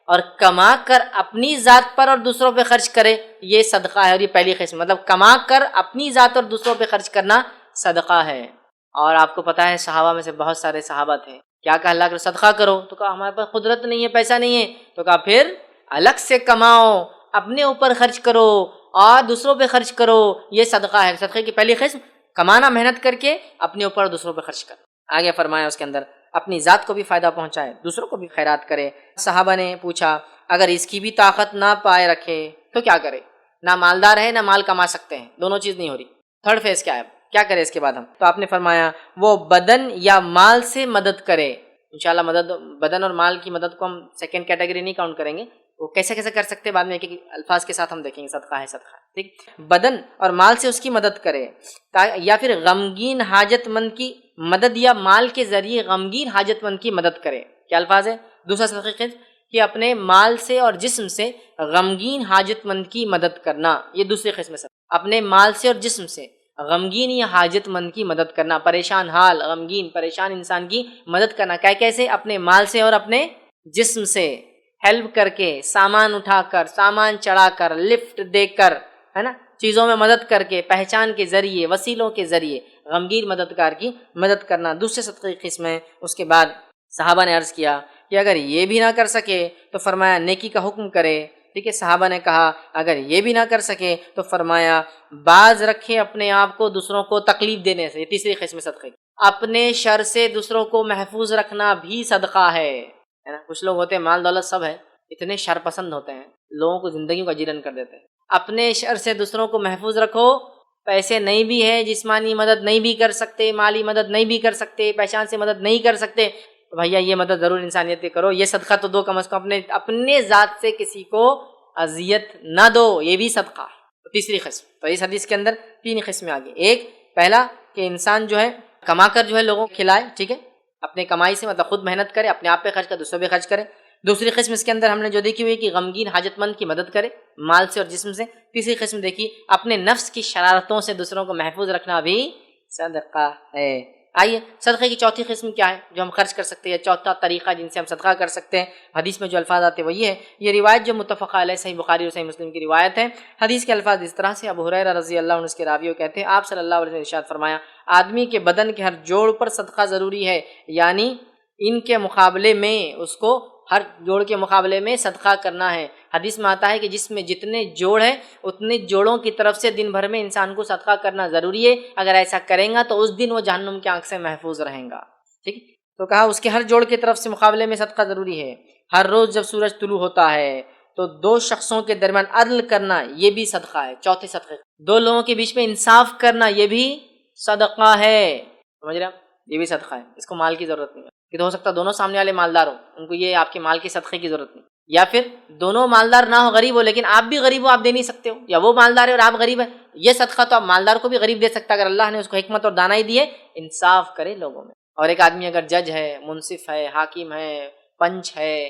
اور کما کر اپنی ذات پر اور دوسروں پہ خرچ کرے، یہ صدقہ ہے۔ اور یہ پہلی قسم، مطلب کما کر اپنی ذات اور دوسروں پہ خرچ کرنا صدقہ ہے۔ اور آپ کو پتہ ہے صحابہ میں سے بہت سارے صحابہ تھے، کیا کہا اللہ کا صدقہ کرو، تو کہا ہمارے پاس قدرت نہیں ہے، پیسہ نہیں ہے، تو کہا پھر الگ سے کماؤ، اپنے اوپر خرچ کرو اور دوسروں پہ خرچ کرو، یہ صدقہ ہے۔ صدقے کی پہلی قسم کمانا، محنت کر کے اپنے اوپر اور دوسروں پہ خرچ کرنا۔ آگے فرمایا اس کے اندر اپنی ذات کو بھی فائدہ پہنچائے، دوسروں کو بھی خیرات کرے۔ صحابہ نے پوچھا اگر اس کی بھی طاقت نہ پائے رکھے تو کیا کرے؟ نہ مالدار ہے نہ مال کما سکتے ہیں، دونوں چیز نہیں ہو رہی، تھرڈ فیز کیا ہے؟ کیا کرے اس کے بعد ہم؟ تو آپ نے فرمایا وہ بدن یا مال سے مدد کرے۔ انشاءاللہ بدن اور مال کی مدد کو ہم سیکنڈ کیٹیگری نہیں کاؤنٹ کریں گے، وہ کیسے کر سکتے بعد میں ایک ایک الفاظ کے ساتھ ہم دیکھیں گے۔ صدقہ ہے صدقہ، ٹھیک؟ بدن اور مال سے اس کی مدد کرے، یا پھر غمگین حاجت مند کی مدد یا مال کے ذریعے غمگین حاجت مند کی مدد کرے۔ کیا الفاظ ہے؟ دوسرا صدقہ کہ اپنے مال سے اور جسم سے غمگین حاجت مند کی مدد کرنا، یہ دوسری قسم ہے۔ اپنے مال سے اور جسم سے غمگین یا حاجت مند کی مدد کرنا، پریشان حال، غمگین پریشان انسان کی مدد کرنا۔ کیسے؟ اپنے مال سے اور اپنے جسم سے، ہیلپ کر کے، سامان اٹھا کر، سامان چڑھا کر، لفٹ دے کر، ہے نا، چیزوں میں مدد کر کے، پہچان کے ذریعے، وسیلوں کے ذریعے غمگین مددگار کی مدد کرنا، دوسرے صدقے کی قسم ہے۔ اس کے بعد صحابہ نے عرض کیا کہ اگر یہ بھی نہ کر سکے تو فرمایا نیکی کا حکم کرے، ٹھیک ہے؟ صحابہ نے کہا اگر یہ بھی نہ کر سکے تو فرمایا باز رکھے اپنے آپ کو دوسروں کو تکلیف دینے سے، یہ تیسری قسم صدقے۔ اپنے شر سے دوسروں کو محفوظ رکھنا بھی صدقہ ہے نا؟ کچھ لوگ ہوتے ہیں مال دولت سب ہے، اتنے شر پسند ہوتے ہیں، لوگوں کو زندگیوں کا جیلن کر دیتے ہیں۔ اپنے شر سے دوسروں کو محفوظ رکھو، پیسے نہیں بھی ہے، جسمانی مدد نہیں بھی کر سکتے، مالی مدد نہیں بھی کر سکتے، پہچان سے مدد نہیں کر سکتے، تو بھیا یہ مدد ضرور انسانیت کی کرو، یہ صدقہ تو دو، کم از کم اپنے ذات سے کسی کو اذیت نہ دو، یہ بھی صدقہ ہے۔ تیسری قسم، تو اس حدیث کے اندر 3 قسمیں آگے۔ ایک پہلا کہ انسان جو ہے کما کر جو ہے لوگوں کو کھلائے، ٹھیک ہے، اپنے کمائی سے، مطلب خود محنت کرے، اپنے آپ پہ خرچ کرے، دوسروں پہ خرچ کرے۔ دوسری قسم اس کے اندر ہم نے جو دیکھی ہوئی کہ غمگین حاجت مند کی مدد کرے مال سے اور جسم سے۔ تیسری قسم دیکھی اپنے نفس کی شرارتوں سے دوسروں کو محفوظ رکھنا بھی صدقہ ہے۔ آئیے صدقے کی چوتھی قسم کیا ہے جو ہم خرچ کر سکتے ہیں، چوتھا طریقہ جن سے ہم صدقہ کر سکتے ہیں، حدیث میں جو الفاظ آتے ہیں وہ یہ ہے۔ یہ روایت جو متفق علیہ صحیح بخاری اور صحیح مسلم کی روایت ہے، حدیث کے الفاظ اس طرح سے، ابو ہریرہ رضی اللہ عنہ اس کے راوی کہتے ہیں آپ صلی اللہ علیہ وسلم نے ارشاد فرمایا آدمی کے بدن کے ہر جوڑ پر صدقہ ضروری ہے، یعنی ان کے مقابلے میں اس کو ہر جوڑ کے مقابلے میں صدقہ کرنا ہے۔ حدیث میں آتا ہے کہ جس میں جتنے جوڑ ہیں اتنے جوڑوں کی طرف سے دن بھر میں انسان کو صدقہ کرنا ضروری ہے، اگر ایسا کریں گا تو اس دن وہ جہنم کی آنکھ سے محفوظ رہیں گا۔ ٹھیک ہے، تو کہا اس کے ہر جوڑ کی طرف سے مقابلے میں صدقہ ضروری ہے۔ ہر روز جب سورج طلوع ہوتا ہے تو دو شخصوں کے درمیان عدل کرنا یہ بھی صدقہ ہے، چوتھے صدقے۔ دو لوگوں کے بیچ میں انصاف کرنا یہ بھی صدقہ ہے، سمجھ رہے ہیں؟ یہ بھی صدقہ ہے، اس کو مال کی ضرورت نہیں ہے کہ تو ہو سکتا ہے دونوں سامنے والے مالدار ہوں، ان کو یہ آپ کے مال کے صدقے کی ضرورت نہیں، یا پھر دونوں مالدار نہ ہو، غریب ہو، لیکن آپ بھی غریب ہو آپ دے نہیں سکتے ہو، یا وہ مالدار ہے اور آپ غریب ہیں، یہ صدقہ تو آپ مالدار کو بھی غریب دے سکتا ہے اگر اللہ نے اس کو حکمت اور دانائی دی ہے، انصاف کرے لوگوں میں۔ اور ایک آدمی اگر جج ہے، منصف ہے، حاکم ہے، پنچ ہے،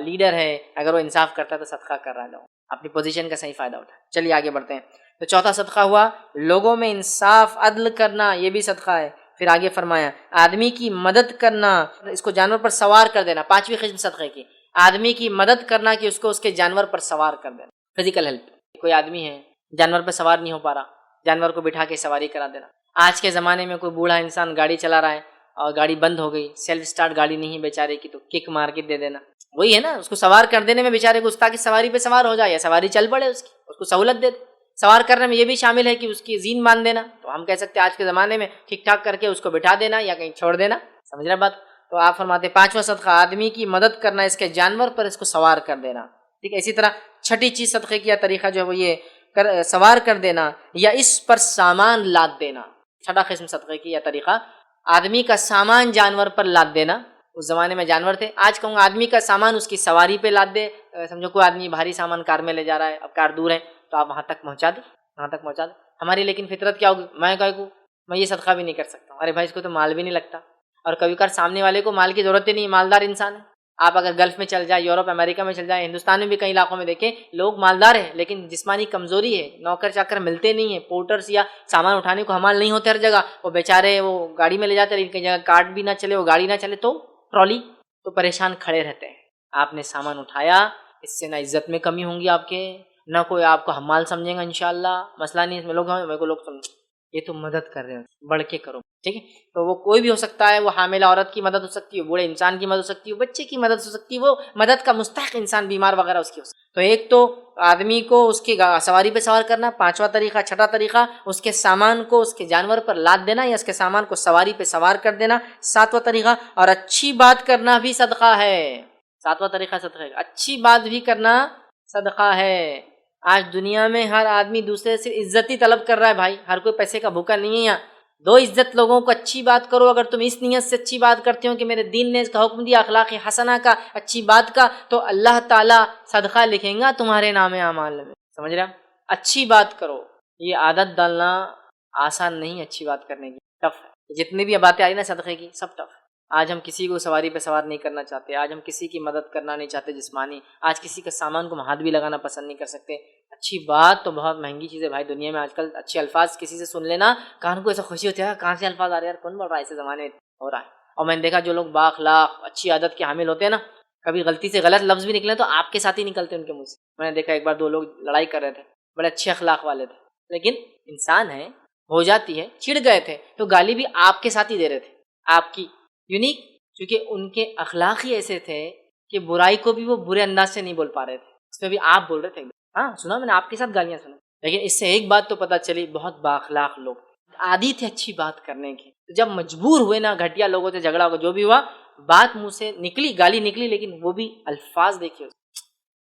لیڈر ہے، اگر وہ انصاف کرتا ہے تو صدقہ کر رہا ہے، لوگ اپنی پوزیشن کا صحیح فائدہ اٹھائے۔ چلیے آگے بڑھتے ہیں، تو چوتھا صدقہ ہوا لوگوں میں انصاف عدل کرنا، یہ بھی صدقہ ہے۔ پھر آگے فرمایا آدمی کی مدد کرنا، اس کو جانور پر سوار کر دینا، پانچویں قسم صدقے کی، آدمی کی مدد کرنا کہ اس کو اس کے جانور پر سوار کر دینا، فزیکل ہیلپ۔ کوئی آدمی ہے جانور پر سوار نہیں ہو پا رہا، جانور کو بٹھا کے سواری کرا دینا۔ آج کے زمانے میں کوئی بوڑھا انسان گاڑی چلا رہا ہے اور گاڑی بند ہو گئی، سیلف سٹارٹ گاڑی نہیں ہے بیچارے کی، تو کک مار کے دے دینا، وہی ہے نا، اس کو سوار کر دینے میں بیچارے کو اس تاکہ سواری پہ سوار ہو جائے یا سواری چل پڑے، اس کو سہولت دے دے۔ سوار کرنے میں یہ بھی شامل ہے کہ اس کی زین باندھ دینا، تو ہم کہہ سکتے ہیں آج کے زمانے میں ٹھیک ٹھاک کر کے اس کو بٹھا دینا یا کہیں چھوڑ دینا، سمجھ رہے بات؟ تو آپ فرماتے پانچواں صدقہ آدمی کی مدد کرنا، اس کے جانور پر اس کو سوار کر دینا، ٹھیک ہے۔ اسی طرح چھٹی چیز صدقے کی طریقہ جو ہے وہ یہ سوار کر دینا یا اس پر سامان لاد دینا، چھٹا قسم صدقے کی طریقہ آدمی کا سامان جانور پر لاد دینا۔ اس زمانے میں جانور تھے، آج کہوں گا آدمی کا سامان اس کی سواری پہ لاد دے، سمجھو کوئی آدمی بھاری سامان کار میں لے جا رہا ہے، اب کار دور ہے تو آپ وہاں تک پہنچا دیں، وہاں تک پہنچا دیں۔ ہماری لیکن فطرت کیا ہوگی، میں یہ صدقہ بھی نہیں کر سکتا ہوں، ارے بھائی اس کو تو مال بھی نہیں لگتا، اور کبھی کبھار سامنے والے کو مال کی ضرورت ہی نہیں، مالدار انسان ہے۔ آپ اگر گلف میں چل جائے، یورپ امریکہ میں چل جائے، ہندوستان میں بھی کئی علاقوں میں دیکھیں لوگ مالدار ہیں لیکن جسمانی کمزوری ہے، نوکر چاکر ملتے نہیں ہیں، پورٹرز یا سامان اٹھانے کو حمال نہیں ہوتے ہر جگہ، وہ بیچارے وہ گاڑی میں لے جاتے ہیں، لیکن کئی جگہ کارٹ بھی نہ چلے، وہ گاڑی نہ چلے تو ٹرالی، تو پریشان کھڑے رہتے ہیں۔ آپ نے سامان اٹھایا، اس سے نہ عزت میں کمی ہوں گی آپ کے، نہ کوئی آپ کو حمال سمجھے گا انشاءاللہ، مسئلہ نہیں، اس میں لوگ سمجھ یہ تو مدد کر رہے ہیں، بڑھ کے کرو، ٹھیک ہے۔ تو وہ کوئی بھی ہو سکتا ہے، وہ حاملہ عورت کی مدد ہو سکتی ہے، بوڑھے انسان کی مدد ہو سکتی ہے، بچے کی مدد ہو سکتی ہے، وہ مدد کا مستحق انسان بیمار وغیرہ اس کی ہو سکتی ہے۔ تو ایک تو آدمی کو اس کی سواری پہ سوار کرنا، پانچواں طریقہ، چھٹا طریقہ اس کے سامان کو اس کے جانور پر لاد دینا یا اس کے سامان کو سواری پہ سوار کر دینا، ساتواں طریقہ، اور اچھی بات کرنا بھی صدقہ ہے، ساتواں طریقہ صدقہ ہے، اچھی بات بھی کرنا صدقہ ہے۔ آج دنیا میں ہر آدمی دوسرے سے عزت ہی طلب کر رہا ہے بھائی، ہر کوئی پیسے کا بھوکا نہیں ہے۔ یہاں دو عزت لوگوں کو، اچھی بات کرو، اگر تم اس نیت سے اچھی بات کرتے ہو کہ میرے دین نے اس کا حکم دیا اخلاق حسنہ کا، اچھی بات کا، تو اللہ تعالیٰ صدقہ لکھیں گا تمہارے نام اعمال میں، سمجھ رہے ہیں؟ اچھی بات کرو، یہ عادت ڈالنا آسان نہیں، اچھی بات کرنے کی ٹف ہے۔ جتنی بھی باتیں آئی نا صدقے کی سب ٹف ہے۔ آج ہم کسی کو سواری پہ سوار نہیں کرنا چاہتے، آج ہم کسی کی مدد کرنا نہیں چاہتے جسمانی، آج کسی کے سامان کو ہاتھ بھی لگانا پسند نہیں کر سکتے۔ اچھی بات تو بہت مہنگی چیز ہے بھائی، دنیا میں آج کل اچھے الفاظ کسی سے سن لینا کان کو ایسا خوشی ہوتی ہے، کہاں سے الفاظ آ رہے ہیں یار، کون بول رہا ہے، ایسے زمانے ہو رہا ہے۔ اور میں نے دیکھا جو لوگ بااخلاق اچھی عادت کے حامل ہوتے ہیں نا، کبھی غلطی سے غلط لفظ بھی نکلے تو آپ کے ساتھ ہی نکلتے ان کے منہ سے۔ میں نے دیکھا ایک بار دو لوگ لڑائی کر رہے تھے، بڑے اچھے اخلاق والے تھے، لیکن انسان ہے، ہو جاتی ہے، چڑ گئے تھے تو گالی بھی آپ کے ساتھ ہی دے رہے تھے، آپ کی یونیک، کیونکہ ان کے اخلاق ہی ایسے تھے کہ برائی کو بھی وہ برے انداز سے نہیں بول پا رہے تھے، اس میں بھی آپ بول رہے تھے۔ ہاں سنا میں نے، آپ کے ساتھ گالیاں سنا، لیکن اس سے ایک بات تو پتہ چلی، بہت بااخلاق لوگ، عادی تھے اچھی بات کرنے کی، جب مجبور ہوئے نا، گھٹیا لوگوں سے جھگڑا ہو، جو بھی ہوا، بات منہ سے نکلی، گالی نکلی، لیکن وہ بھی الفاظ دیکھیے،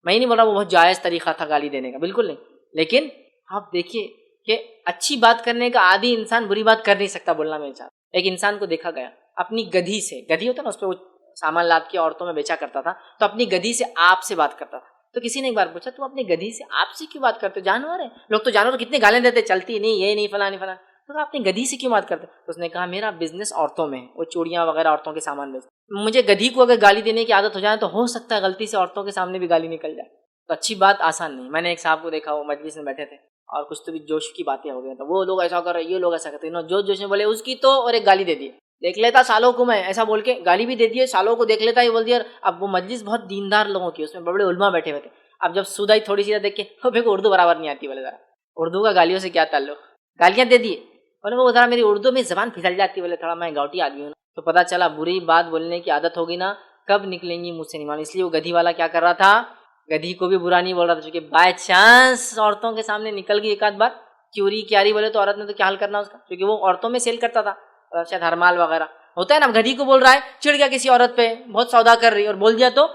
میں ہی نہیں بول رہا وہ بہت جائز طریقہ تھا گالی دینے کا، بالکل نہیں، لیکن آپ دیکھیے کہ اچھی بات کرنے کا عادی انسان بری بات کر نہیں سکتا، بولنا میں چاہتا۔ ایک انسان کو دیکھا گیا اپنی گدھی سے، گدھی ہوتا نا اس پہ وہ سامان لاد کے عورتوں میں بیچا کرتا تھا، تو اپنی گدھی سے آپ سے بات کرتا تھا، تو کسی نے ایک بار پوچھا تم اپنی گدھی سے آپ سے کیوں بات کرتے، جانور ہے، لوگ تو جانور کتنے گالیں دیتے، چلتی نہیں، یہ نہیں، فلاں نہیں، فلاں، تو آپ اپنی گدھی سے کیوں بات کرتے؟ تو اس نے کہا میرا بزنس عورتوں میں ہے، وہ چوڑیاں وغیرہ عورتوں کے سامان بیچتے، مجھے گدھی کو اگر گالی دینے کی عادت ہو جائے تو ہو سکتا ہے غلطی سے عورتوں کے سامنے بھی گالی نکل جائے، تو اچھی بات آسان نہیں۔ میں نے ایک صاحب کو دیکھا، وہ مجلس میں بیٹھے تھے اور کچھ تو بھی جوش کی باتیں ہو گئی، تو وہ لوگ ایسا کر رہے، یہ لوگ ایسا کرتے ہیں، جوش میں بولے اس کی تو، اور ایک گالی دے دی، دیکھ لیتا سالوں کو میں، ایسا بول کے گالی بھی دے دی ہے، سالوں کو دیکھ لیتا، یہ بول دیا. اب وہ مجلس بہت دیندار لوگوں کی، اس میں بڑے بڑے علماء بیٹھے ہوئے تھے. اب جب سودائی تھوڑی سی دیکھ کے میرے کو اردو برابر نہیں آتی، بولے ذرا اردو کا گالیوں سے کیا تعلق، گالیاں دے دیے. بولے وہ ذرا میری اردو میں زبان پھسل جاتی، بولے تھوڑا میں گاؤٹی آدمی ہوں. تو پتا چلا بری بات بولنے کی عادت ہوگی نا، کب نکلیں گی مجھ سے نہیں معلوم. اس لیے وہ گدھی والا کیا کر رہا تھا، گدھی کو بھی برا نہیں بول رہا تھا، چونکہ بائی چانس عورتوں کے سامنے نکل گئی ایک آدھ بات کیوری کیاری بولے تو عورت نے تو کیا حل کرنا اس کا، کیونکہ وہ عورتوں میں سیل کرتا تھا شاید ہرمال وغیرہ ہوتا ہے نا. گدھی کو بول رہا ہے، چڑ گیا کسی عورت پہ بہت سودا کر رہی اور بول دیا تو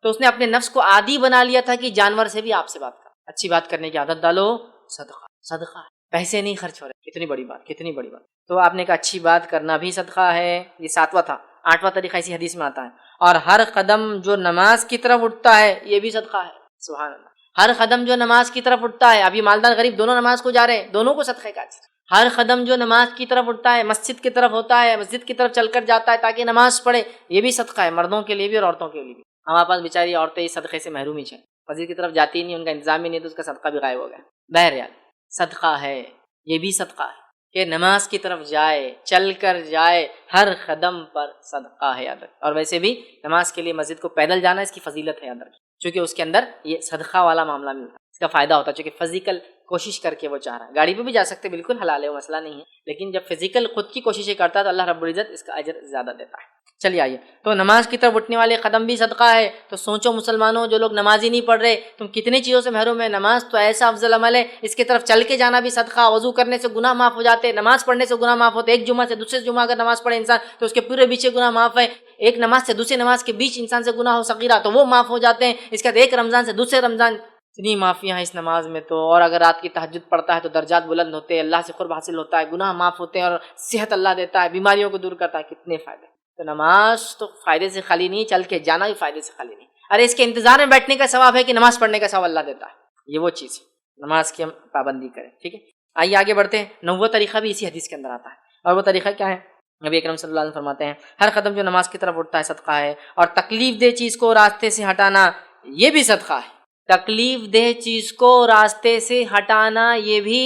اس نے اپنے نفس کو عادی بنا لیا تھا کہ جانور سے بھی آپ سے بات کر. اچھی بات کرنے کی عادت ڈالو، صدقہ صدقہ، پیسے نہیں خرچ ہو رہے. کتنی بڑی بات، کتنی بڑی بات. تو آپ نے کہا اچھی بات کرنا بھی صدقہ ہے. یہ 7واں تھا. 8واں طریقہ اسی حدیث میں آتا ہے، اور ہر قدم جو نماز کی طرف اٹھتا ہے یہ بھی صدقہ ہے. سبحان اللہ. ہر قدم جو نماز کی طرف اٹھتا ہے، ابھی مالدار غریب دونوں نماز کو جا رہے ہیں، دونوں کو صدقے کا اجر. ہر قدم جو نماز کی طرف اٹھتا ہے، مسجد کی طرف ہوتا ہے، مسجد کی طرف چل کر جاتا ہے تاکہ نماز پڑھے، یہ بھی صدقہ ہے، مردوں کے لیے بھی اور عورتوں کے لیے بھی. ہمارے پاس بیچاری عورتیں اس صدقے سے محروم ہی ہیں، مسجد کی طرف جاتی ہی نہیں، ان کا انتظام ہی نہیں، تو اس کا صدقہ بھی غائب ہو گیا. بہرحال صدقہ ہے، یہ بھی صدقہ ہے کہ نماز کی طرف جائے، چل کر جائے، ہر قدم پر صدقہ ہے. یاد رکھ. اور ویسے بھی نماز کے لیے مسجد کو پیدل جانا اس کی فضیلت ہے، یاد رکھ، چونکہ اس کے اندر یہ صدقہ والا معاملہ ملتا ہے، اس کا فائدہ ہوتا ہے. چونکہ فزیکل کوشش کر کے وہ چاہ رہا ہے، گاڑی پہ بھی جا سکتے، بالکل حلال ہے، وہ مسئلہ نہیں ہے، لیکن جب فزیکل خود کی کوششیں کرتا ہے تو اللہ رب العزت اس کا اجر زیادہ دیتا ہے. چلیے آئیے، تو نماز کی طرف اٹھنے والے قدم بھی صدقہ ہے. تو سوچو مسلمانوں، جو لوگ نمازی نہیں پڑھ رہے، تم کتنی چیزوں سے محروم ہے. نماز تو ایسا افضل عمل ہے، اس کی طرف چل کے جانا بھی صدقہ. وضو کرنے سے گناہ معاف ہو جاتے، نماز پڑھنے سے گناہ معاف ہوتے. ایک جمعہ سے دوسرے جمعہ اگر نماز پڑھے انسان تو اس کے پورے پیچھے گناہ معاف ہے. ایک نماز سے دوسری نماز کے بیچ انسان سے گناہ ہو صغیرہ تو وہ معاف ہو جاتے ہیں. اس کے بعد ایک رمضان سے دوسرے رمضان، اتنی معافیاں ہیں اس نماز میں تو. اور اگر رات کی تہجد پڑھتا ہے تو درجات بلند ہوتے ہیں، اللہ سے قرب حاصل ہوتا ہے، گناہ معاف ہوتے ہیں، اور صحت اللہ دیتا ہے، بیماریوں کو دور کرتا ہے. کتنے فائدے. تو نماز تو فائدے سے خالی نہیں، چل کے جانا بھی فائدے سے خالی نہیں. ارے اس کے انتظار میں بیٹھنے کا ثواب ہے کہ نماز پڑھنے کا ثواب اللہ دیتا ہے. یہ وہ چیز ہے، نماز کی ہم پابندی کریں. ٹھیک ہے، آئیے آگے بڑھتے ہیں. 9واں طریقہ بھی اسی حدیث کے اندر آتا ہے، اور وہ طریقہ کیا ہے؟ نبی اکرم صلی اللہ علیہ وسلم فرماتے ہیں ہر قدم جو نماز کی طرف اٹھتا ہے صدقہ ہے، اور تکلیف دہ چیز کو راستے سے ہٹانا یہ بھی صدقہ ہے. تکلیف دہ چیز کو راستے سے ہٹانا یہ بھی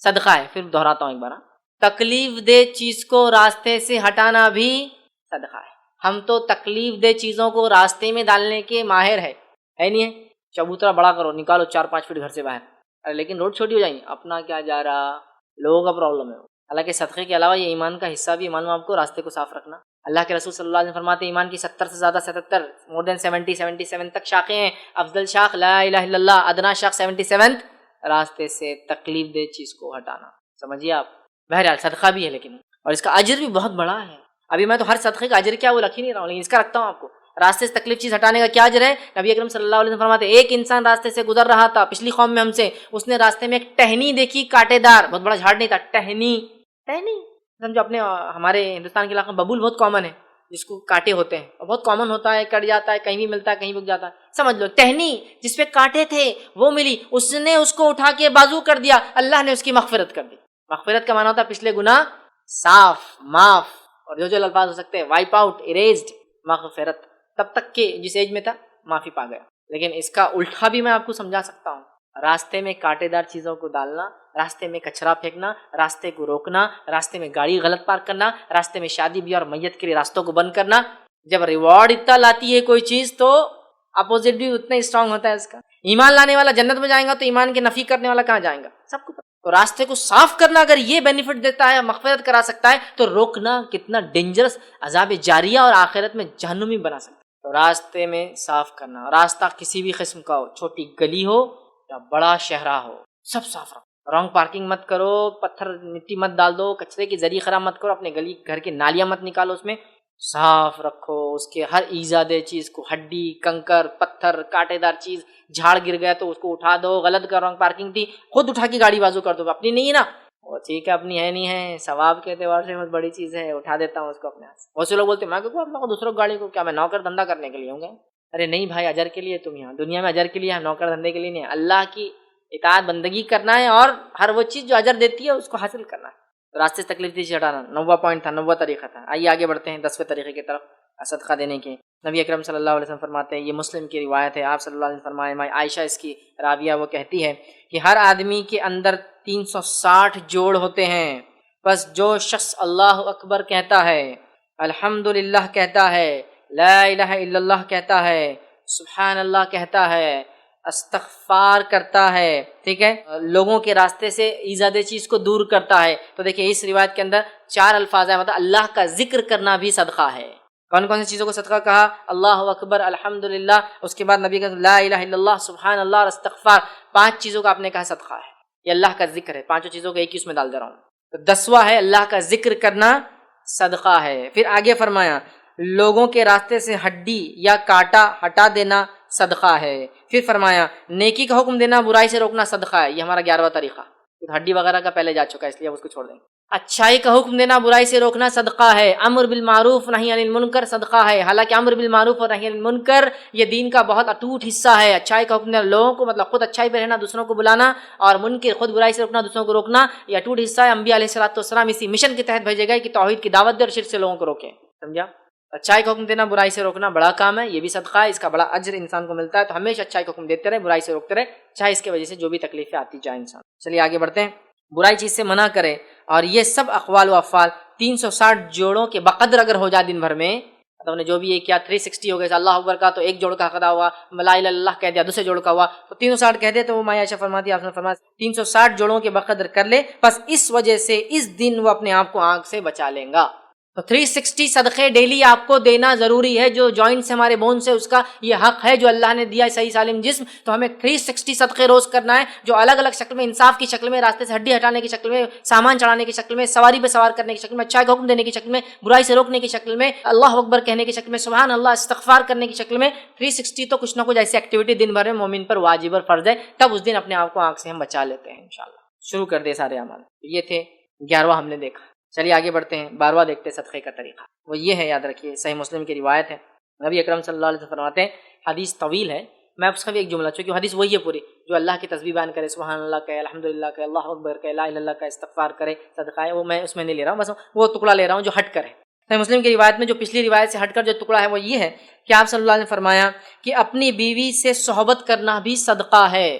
صدقہ ہے. پھر دہراتا ہوں ایک بار، تکلیف دہ چیز کو راستے سے ہٹانا بھی صدقہ ہے. ہم تو تکلیف دہ چیزوں کو راستے میں ڈالنے کے ماہر ہے نہیں ہے. چبوترا بڑا کرو، نکالو 4-5 فٹ گھر سے باہر، لیکن روڈ چھوٹی ہو جائیں گی، اپنا کیا جا رہا، لوگوں کا پرابلم ہے. حالانکہ صدقے کے علاوہ یہ ایمان کا حصہ بھی، ایمان میں آپ کو راستے کو صاف رکھنا. اللہ کے رسول صلی اللہ علیہ وسلم فرماتے ہیں ایمان کی 70 سے زیادہ 77 more than 77 تک شاخیں ہیں. افضل شاخ لا الہ الا اللہ، ادنا شاخ 77 راستے سے تکلیف دہ چیز کو ہٹانا. سمجھیے آپ. بہرحال صدقہ بھی ہے لیکن، اور اس کا اجر بھی بہت بڑا ہے. ابھی میں تو ہر صدقے کا اجر کیا وہ رکھ ہی نہیں رہا ہوں، لیکن اس کا رکھتا ہوں آپ کو. راستے سے تکلیف چیز ہٹانے کا کیا اجر ہے؟ نبی اکرم صلی اللہ علیہ وسلم فرماتے ہیں ایک انسان راستے سے گزر رہا تھا پچھلی قوم میں ہم سے، اس نے راستے میں ایک ٹہنی دیکھی، کانٹے دار، بہت بڑا جھاڑ نہیں تھا، ٹہنی سمجھو. اپنے ہمارے ہندوستان کے علاقے میں ببول بہت کامن ہے، جس کو کانٹے ہوتے ہیں، اور بہت کامن ہوتا ہے، کٹ جاتا ہے، کہیں بھی ملتا ہے، کہیں بک جاتا ہے. سمجھ لو ٹہنی جس پہ کانٹے تھے وہ ملی، اس نے اس کو اٹھا کے بازو کر دیا، اللہ نے اس کی مغفرت کر دی. مغفرت کا معنی ہوتا ہے پچھلے گناہ صاف، معاف، اور جو الفاظ ہو سکتے ہیں وائپ آؤٹ، اریزڈ. مغفرت تب تک کہ جس ایج میں تھا معافی پا گیا. لیکن اس کا الٹا بھی میں آپ کو سمجھا سکتا ہوں. راستے میں کانٹے دار چیزوں کو ڈالنا، راستے میں کچرا پھینکنا، راستے کو روکنا، راستے میں گاڑی غلط پارک کرنا، راستے میں شادی بیاہ اور میت کے لیے راستوں کو بند کرنا، جب ریوارڈ اتنا لاتی ہے کوئی چیز تو اپوزٹ بھی اتنا اسٹرانگ ہوتا ہے اس کا. ایمان لانے والا جنت میں جائیں گا تو ایمان کے نفی کرنے والا کہاں جائیں گا؟ سب کو. تو راستے کو صاف کرنا اگر یہ بینیفٹ دیتا ہے، مغفرت کرا سکتا ہے، تو روکنا کتنا ڈینجرس، عذاب جاریہ اور آخرت میں جہنمی بنا سکتا ہے. تو راستے میں صاف کرنا، راستہ کسی بھی قسم کا ہو، چھوٹی گلی ہو یا بڑا شہرہ ہو، سب صاف رکھو. رانگ پارکنگ مت کرو، پتھر مٹی مت ڈال دو، کچرے کی ذریعہ خراب مت کرو، اپنے گلی گھر کے نالیاں مت نکالو، اس میں صاف رکھو. اس کے ہر ایزا دہ چیز کو، ہڈی، کنکر، پتھر، کانٹے دار چیز، جھاڑ گر گیا تو اس کو اٹھا دو. غلط کر رانگ پارکنگ تھی، خود اٹھا کے گاڑی بازو کر دو، اپنی نہیں ہے نا، وہ ٹھیک ہے اپنی ہے نہیں ہے، ثواب کے اعتبار سے بہت بڑی چیز ہے، اٹھا دیتا ہوں اس کو اپنے ہاتھ سے. بہت سے لوگ بولتے ہیں میں کیوں اپنا دوسروں گاڑی کو، کیا میں نوکر دھندا کرنے کے لیے ہوں گے؟ ارے نہیں بھائی، اجر کے لیے تم یہاں دنیا میں اجر کے لیے، نوکر دھندے کے لیے نہیں. اللہ کی اطاعت بندگی کرنا ہے، اور ہر وہ چیز جو اجر دیتی ہے اس کو حاصل کرنا ہے. راستے سے تکلیف سے ہٹانا 9واں پوائنٹ تھا، 9واں طریقہ تھا. آئیے آگے بڑھتے ہیں 10ویں طریقے کی طرف صدقہ دینے کے. نبی اکرم صلی اللہ علیہ وسلم فرماتے ہیں، یہ مسلم کی روایت ہے، آپ صلی اللہ علیہ وسلم فرمائے، عائشہ اس کی راویہ، وہ کہتی ہے کہ ہر آدمی کے اندر 360 جوڑ ہوتے ہیں، بس جو شخص اللہ اکبر کہتا ہے الحمدللہ کہتا ہے، لا الہ الا اللہ کہتا ہے، سبحان اللہ کہتا ہے، استغفار کرتا ہے، ٹھیک ہے، لوگوں کے راستے سے ایجاد چیز کو دور کرتا ہے. تو دیکھیں اس روایت کے اندر 4 الفاظ ہیں، مطلب اللہ کا ذکر کرنا بھی صدقہ ہے. کون کون سی چیزوں کو صدقہ کہا؟ اللہ اکبر، الحمدللہ، اس کے بعد نبی کا لا الہ الا اللہ، سبحان اللہ اور استغفار. 5 چیزوں کا آپ نے کہا صدقہ ہے، یہ اللہ کا ذکر ہے. 5 چیزوں کو ایک ہی اس میں ڈال دے رہا ہوں. تو 10واں ہے اللہ کا ذکر کرنا صدقہ ہے. پھر آگے فرمایا لوگوں کے راستے سے ہڈی یا کانٹا ہٹا دینا صدقہ ہے. پھر فرمایا نیکی کا حکم دینا، برائی سے روکنا صدقہ ہے. یہ ہمارا 11واں طریقہ. ہڈی وغیرہ کا پہلے جا چکا ہے، اس لیے اب اس کو چھوڑ دیں. اچھائی کا حکم دینا، برائی سے روکنا صدقہ ہے. امر بالمعروف نہی عن المنکر صدقہ ہے. حالانکہ امر بالمعروف اور نہی عن المنکر یہ دین کا بہت اٹوٹ حصہ ہے. اچھائی کا حکم دینا، لوگوں کو مطلب خود اچھائی پہ رہنا، دوسروں کو بلانا، اور منکر خود برائی سے روکنا، دوسروں کو روکنا، یہ اٹوٹ حصہ ہے. انبیاء علیہ السلام اسی مشن کے تحت بھیجے گئے کہ توحید کی دعوت دے اور شرک سے لوگوں کو روکیں. سمجھا؟ اچھائی کا حکم دینا، برائی سے روکنا بڑا کام ہے، یہ بھی صدقہ ہے، اس کا بڑا اجر انسان کو ملتا ہے. تو ہمیشہ اچھائی کا حکم دیتے رہے، برائی سے روکتے رہے، چاہے اس کی وجہ سے جو بھی تکلیفیں آتی جائیں انسان. چلیے آگے بڑھتے ہیں. برائی چیز سے منع کرے، اور یہ سب اقوال و افعال 360 جوڑوں کے بقدر اگر ہو جائے دن بھر میں، مطلب نے جو بھی یہ کیا 360 ہو گیا. اللہ اکبر کا تو ایک جوڑ کا ادا ہوا، لا الہ الا اللہ کہہ دیا دوسرے جوڑ کا ہوا، تو 360 کہہ دے. تو وہ عائشہ فرماتی، آپ نے فرمایا 360 جوڑوں کے بقدر کر لے، بس اس وجہ سے اس دن وہ اپنے آپ کو آگ سے بچا لیں گا. تو 360 صدقے ڈیلی آپ کو دینا ضروری ہے. جو جوائنٹ سے ہمارے بون سے، اس کا یہ حق ہے جو اللہ نے دیا ہے صحیح سالم جسم. تو ہمیں 360 صدقے روز کرنا ہے، جو الگ الگ شکل میں، انصاف کی شکل میں، راستے سے ہڈی ہٹانے کی شکل میں، سامان چڑھانے کی شکل میں، سواری پہ سوار کرنے کی شکل میں، اچھائی کا حکم دینے کی شکل میں، برائی سے روکنے کی شکل میں، اللہ اکبر کہنے کی شکل میں، سبحان اللہ استغفار کرنے کی شکل میں. 360 تو کچھ نہ کچھ ایسی ایکٹیویٹی دن بھر میں مومن پر واجب اور فرض ہے، تب اس دن اپنے آپ کو آنکھ سے ہم بچا لیتے ہیں انشاءاللہ. شروع کر دے سارے اعمال. یہ تھے 11واں ہم نے دیکھا. چلیے آگے بڑھتے ہیں. 12واں دیکھتے ہیں صدقے کا طریقہ. وہ یہ ہے، یاد رکھیے، صحیح مسلم کی روایت ہے. نبی اکرم صلی اللہ علیہ وسلم فرماتے ہیں، حدیث طویل ہے، میں اس کا بھی ایک جملہ، چونکہ حدیث وہی ہے پوری، جو اللہ کی تسبیح بیان کرے، سبحان اللہ کہے، الحمدللہ کہے، اللہ اکبر کہے، لا الہ الا اللہ کہے، استغفار کرے، صدقہ ہے. وہ میں اس میں نہیں لے رہا ہوں، بس وہ ٹکڑا لے رہا ہوں جو ہٹ کر ہے. صحیح مسلم کی روایت میں جو پچھلی روایت سے ہٹ کر جو ٹکڑا ہے وہ یہ ہے کہ آپ صلی اللہ علیہ وسلم نے فرمایا کہ اپنی بیوی سے صحبت کرنا بھی صدقہ ہے.